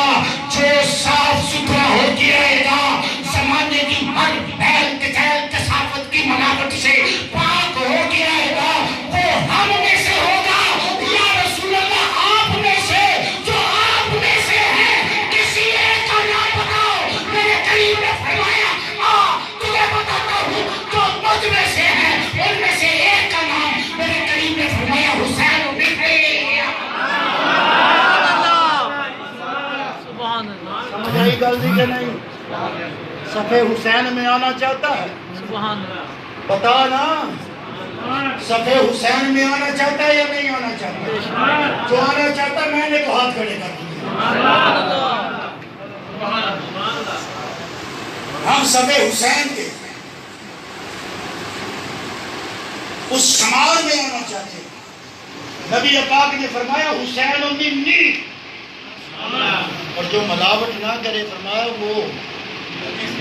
[SPEAKER 5] جو صاف ستھرا ہو کے رہے گا زمانے کی ہر پھیل کچیل کثافت کی ملاوٹ سے پاک ہو کے رہے گا وہ ہم میں سے ہوگا یا رسول اللہ آپ میں سے جو آپ میں سے ہے کسی ایک کا نام بتاؤ میرے قریب نے فرمایا تجھے بتاتا ہوں جو مجھ میں سے ہے ان میں سے ایک کا نام میرے قریب نے فرمایا حسین
[SPEAKER 3] سبحان اللہ
[SPEAKER 4] سمجھ آئی غلطی کہ نہیں صفحے حسین میں آنا چاہتا ہے
[SPEAKER 3] سبحان اللہ
[SPEAKER 4] بتا نا صفحے حسین میں آنا چاہتا ہے یا نہیں آنا چاہتا جو آنا چاہتا میں نے تو ہاتھ کھڑے کر دیے
[SPEAKER 5] ہم صفحے حسین کے اس شمار میں آنا چاہتے ہیں
[SPEAKER 4] نبی پاک نے فرمایا حسین منی
[SPEAKER 5] اور جو ملاوٹ نہ کرے فرمایا وہ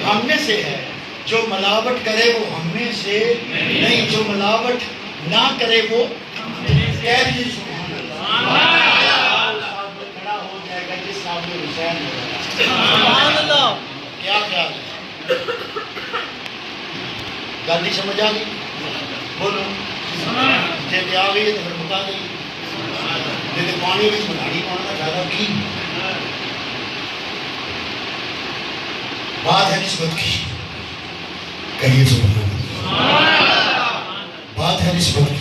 [SPEAKER 5] ہم میں سے ہے
[SPEAKER 4] جو ملاوٹ کرے وہ ہم میں سے نہیں، جو ملاوٹ نہ کرے وہ کہہ دیجیے سبحان اللہ۔ کھڑا ہو جائے گا جس صاحب حسین
[SPEAKER 3] سبحان اللہ۔
[SPEAKER 4] کیا خیال ہے؟ گل نہیں سمجھ آ گئی؟ بولو جی آ گئی ہے تو پھر بتا دیں، نہیں تو پانی میں بنانی پانا زیادہ کی بات ہے نسبت کی، کہیے سبحان اللہ، بات ہے نسبت کی۔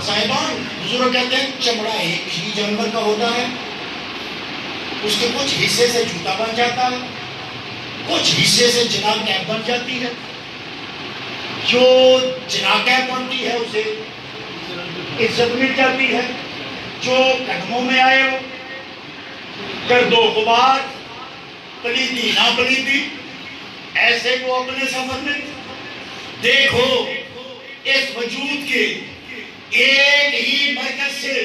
[SPEAKER 4] صاحبان بزرگ کہتے ہیں چمڑا ایک ہی جانور کا ہوتا ہے، اس کے کچھ حصے سے جوتا بن جاتا ہے، کچھ حصے سے جناب کیپ بن جاتی ہے، جو جناب کیپ بنتی ہے اسے عزت مل جاتی ہے، جو قدموں میں آئے ہو گرد و غبار پلیتی نہ پلیتی ایسے وہ اپنے سفر میں دیکھو اس وجود کے ایک ہی مرکز سے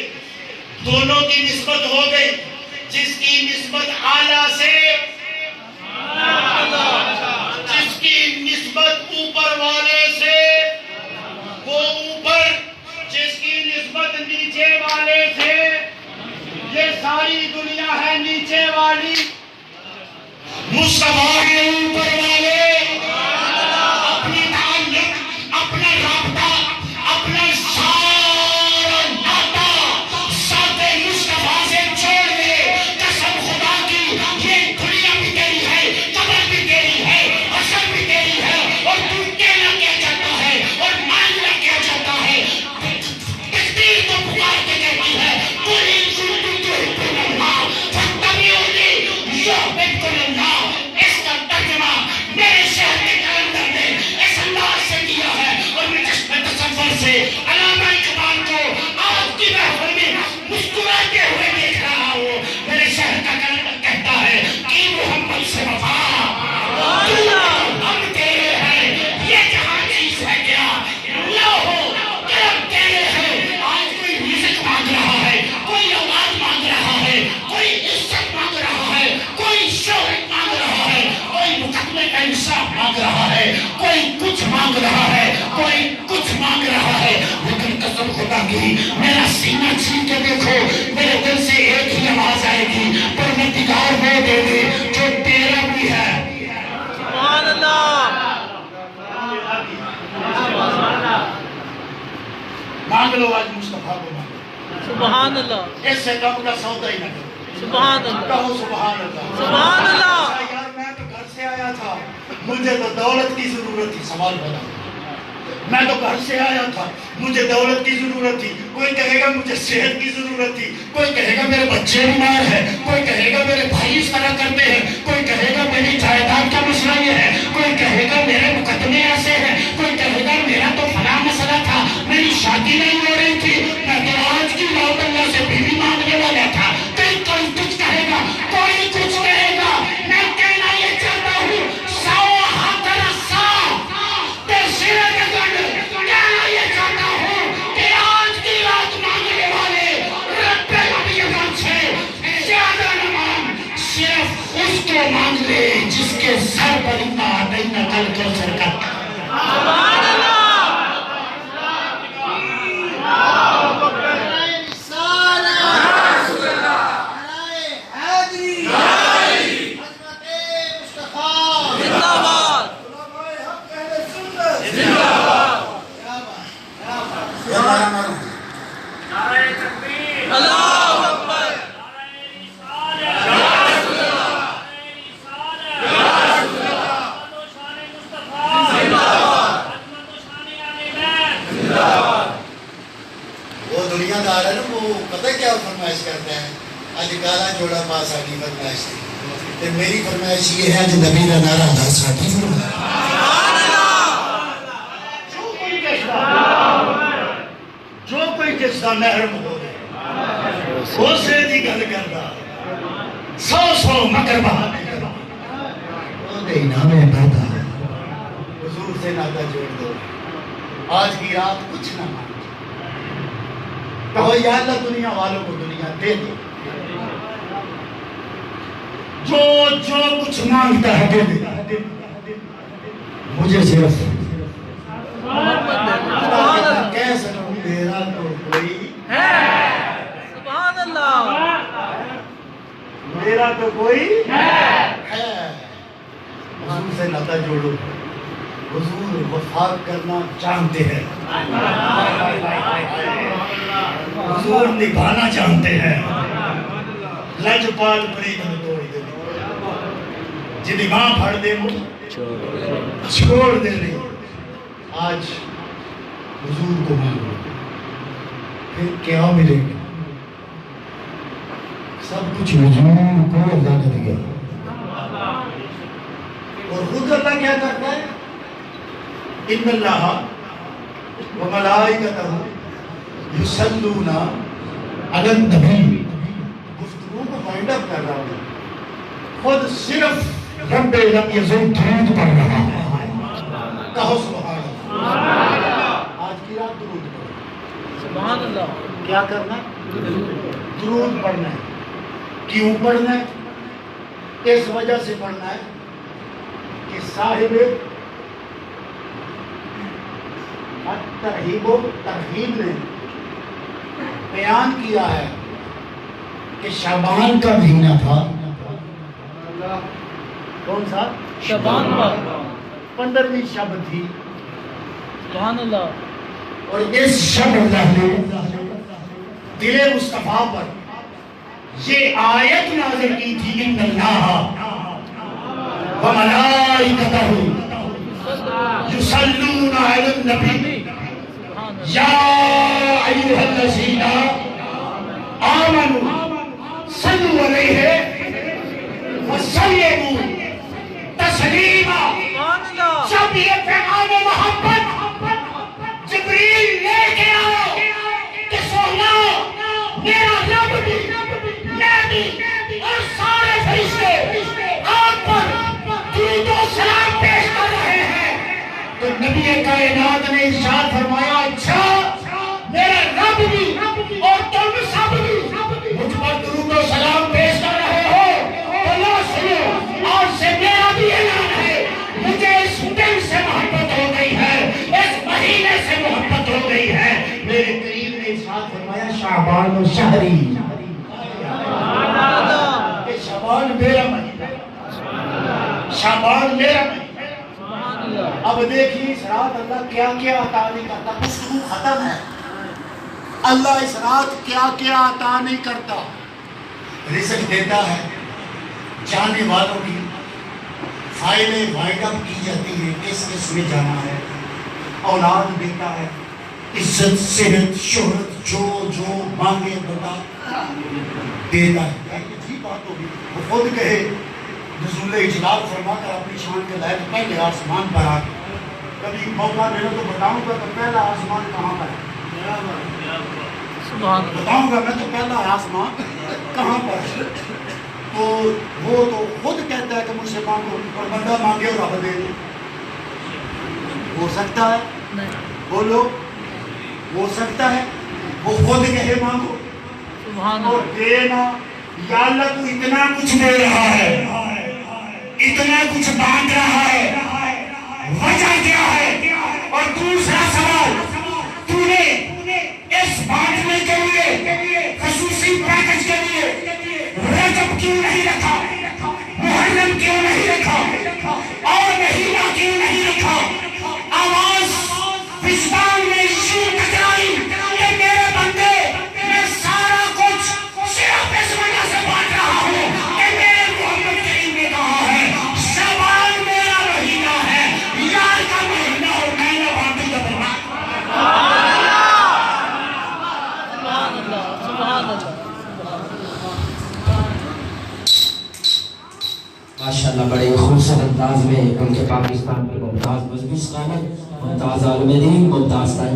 [SPEAKER 4] دونوں کی نسبت ہو گئی، جس کی نسبت اعلیٰ سے، جس کی نسبت اوپر والے سے وہ اوپر، جس کی نسبت نیچے والے سے یہ ساری دنیا ہے نیچے والی، مصطفیٰ کے اوپر والے اپنی تعلق، اپنا رابطہ، اپنا سارا ناطہ ساتھ مصطفیٰ سے چھوڑ دے۔ قسم خدا کی یہ دنیا بھی تیری ہے، قبر بھی تیری ہے، حشر بھی تیری ہے، اور تو کہنا کیا چاہتا ہے اور ماننا کیا چاہتا ہے۔ تقدیر تو پکار کے کہتی ہے قل ان کنتم تحبون اللہ فاتبعونی یحببکم اللہ۔ اس کا ترجمہ میرے شہر کے کلندر نے اس انداز سے کیا ہے، اور میں چشم تصور سے علامہ اقبال کو آپ کی محفل میں مسکراتے ہوئے دیکھ رہا ہوں۔ میرے شہر کا کلندر کہتا ہے کہ محمد سے وفا ہم تیرے ہیں، یہ جہاں چیز ہے کیا لوہو کرم تیرے ہیں۔ آج کوئی رزق مانگ رہا ہے، کوئی اولاد مانگ رہا ہے، کوئی عزت مانگ رہا ہے، کوئی شہرت مانگ رہا ہے، کوئی مقدمے کا انصاف مانگ رہا ہے، کوئی کچھ مانگ رہا ہے، کوئی کچھ مانگ رہا ہے، لیکن قسم خدا کی میرا سینہ چھین کے دیکھو، میرے دل سے ایک ہی آواز آئے گی، پروردگار وہ دے دے جو تیرا بھی ہے۔
[SPEAKER 3] سبحان اللہ۔
[SPEAKER 4] مانگ لو آج مصطفیٰ کو مانگو،
[SPEAKER 3] سبحان اللہ۔
[SPEAKER 4] اس سے کم کا سودا ہی نہ کرو،
[SPEAKER 3] سبحان اللہ۔
[SPEAKER 4] کہو سبحان اللہ۔
[SPEAKER 3] سبحان اللہ۔
[SPEAKER 4] یار میں تو گھر سے آیا تھا، مجھے تو دولت کی ضرورت تھی، سوال بنا، میں تو گھر سے آیا تھا، مجھے دولت کی ضرورت تھی، کوئی کہے گا مجھے صحت کی ضرورت تھی، کوئی کہے گا میرے بچے بیمار ہیں، کوئی کہے گا میرے بھائی اس طرح کرتے ہیں، کوئی کہے گا میری جائیداد کا مسئلہ یہ ہے، کوئی کہے گا میرے مقدمے ایسے ہیں، کوئی کہے گا میرا تو فلاں مسئلہ تھا، میری شادی نہیں ہو رہی تھی، میں تو آج کی رات اللہ سے بیوی مانگنے والا تھا۔ کوئی کچھ کہے گا، کوئی کچھ کہے گا، میں کہنا یہ چاہتا ہوں سو ہاتھ رسا تے سرے کے گنڈ، کہنا یہ چاہتا ہوں کہ آج کی رات مانگنے والے رب العالمین سے زیادہ نہ مانگ، صرف اس کو مانگ لے جس کے سر پر اتنا نہیں نکل کر سرکت۔
[SPEAKER 3] سبحان اللہ۔ اللہ اکبر۔
[SPEAKER 5] وہ دنیا دار ہے نا، وہ پتہ کیا فرمائش کرتے ہیں، آج کالا جوڑا پاس آگی فرمائش تھی، تو میری فرمائش یہ ہے جو نبی کا نعرہ دا ساٹھی فرمائش۔
[SPEAKER 4] جو کوئی کس کا محرم ہو حوصلے دی گل کردا، سو سو مکر بہانے کردا، وہ دے نامے پڑھتا، حضور سے ناتا جوڑ دو، آج کی رات کچھ نہ مانگو، کہو یا اللہ دنیا والوں کو دنیا دے دو، جو کچھ مانگتا ہے دے دے،
[SPEAKER 1] مجھے صرف
[SPEAKER 4] میں کہہ سکوں میرا تو کوئی
[SPEAKER 3] سبحان اللہ
[SPEAKER 4] میرا تو کوئی ہے۔ حضور سے ناطہ جوڑو، حضور وفات کرنا جانتے ہیں، حضور نبھانا جانتے ہیں۔ لجپال پری میں توڑ دے جنہیں ماں پھڑ دے وہ چھوڑ دے رہی۔ آج حضور کو مانگو، پھر کیا ملے گا؟ سب کچھ حضور کو اللہ نے دیا، اور خود اللہ کیا کرتا ہے؟ ان اللہ و ملائکتہ یصلون علی النبی۔ گفتگو کو وائنڈ اپ کر رہا ہوں، خود صرف رب لم یزل درود پڑھ رہا ہے۔ کہو سبحان اللہ۔ آج کی رات درود پڑھو۔
[SPEAKER 3] سبحان اللہ۔
[SPEAKER 4] کیا کرنا ہے؟ درود پڑھنا ہے۔ کیوں پڑھنا ہے؟ اس وجہ سے پڑھنا ہے کہ صاحب ترہیب و ترہیب نے بیان کیا ہے کہ شعبان کا مہینہ تھا۔ کون سا؟
[SPEAKER 3] شعبان کا
[SPEAKER 4] 15ویں شب تھی،
[SPEAKER 3] سبحان اللہ۔
[SPEAKER 4] اور اس شب اللہ نے دل مصطفیٰ پر یہ آیت نازل کی تھی، ان اللہ و ملائکتہ یصلون علی النبی یا ایھا الذین آمنوا صلوا علیہ وسلموا تسلیما۔
[SPEAKER 3] سبحان اللہ۔
[SPEAKER 4] جب یہ پیغام محبت جبریل لے کے آؤ کہ سونا میرا رب بھی میں بھی اور سارے فرشتے آپ پر درود و سلام پیش کر رہے ہیں، تو نبی کائنات نے ارشاد فرمایا اچھا میرا رب بھی اور تم سب بھی مجھ پر درود و سلام پیش کر رہے ہو، تو لو سنو آج سے میرا بھی اعلان ہے، مجھے اس دن سے محبت ہو گئی ہے، اس مہینے سے محبت ہو گئی ہے۔ میرے کریم نے ارشاد فرمایا شعبان و شہری، کہ شعبان میرا مہینہ، شعبان میرا مہینہ۔ اب دیکھیے اس رات اللہ کیا کیا عطا نہیں کرتا، گفتگو ختم ہے۔ اللہ اس رات کیا کیا عطا نہیں کرتا، رزق دیتا ہے، جانے والوں کی فائلیں وائنڈ اپ کی جاتی ہے، کس میں جانا ہے، اولاد دیتا ہے، عزت صحت شہرت جو مانگے بتا دیتا ہے۔ عجیب بات ہوگی، وہ خود کہے نزول اجلال فرما کر اپنی شان کے لائق پہلے آسمان پر آ کے، کبھی موقع ملا تو بتاؤں گا کہ پہلا آسمان کہاں پر ہے، بتاؤں گا میں تو پہلا آسمان کہاں پر ہے۔ تو وہ تو خود کہتا ہے کہ مجھ سے مانگو، اور بندہ مانگے اور رب دے دے۔ ہو سکتا ہے؟ بولو، ہو سکتا ہے؟ وہ خود کہے مانگو اور دینا۔ یا اللہ تو اتنا کچھ دے رہا ہے، اتنا کچھ بانٹ رہا ہے، وجہ کیا ہے؟ اور دوسرا سوال، تو نے اس بانٹنے کے لیے خصوصی پیکج کے لیے رجب کیوں نہیں رکھا، محرم کیوں نہیں رکھا، اور مہینہ کیوں نہیں رکھا؟ آواز وجدان میں یوں ٹکرائی کہ میرے بندے میں سارا کچھ صرف اس وجہ سے بانٹ رہا ہوں کہ میرے محمد کریم نے کہا ہے شعبان میرا مہینہ ہے، یار کا مہینہ، اور میں نہ بانٹوں گا
[SPEAKER 3] سبحان اللہ، سبحان اللہ۔
[SPEAKER 6] ماشاءاللہ بڑے خوبصورت انداز میں ان کے پاکستان کے ممتاز مجلس خانہ، ممتاز عالم دین، ممتاز تاج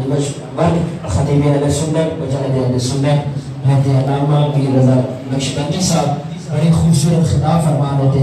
[SPEAKER 6] ورد، خطیب اہل سنت، مجاہد اہل سنت، مہدی علامہ پیر رضا نقشبندی صاحب بڑے خوبصورت خطاب فرما رہے تھے۔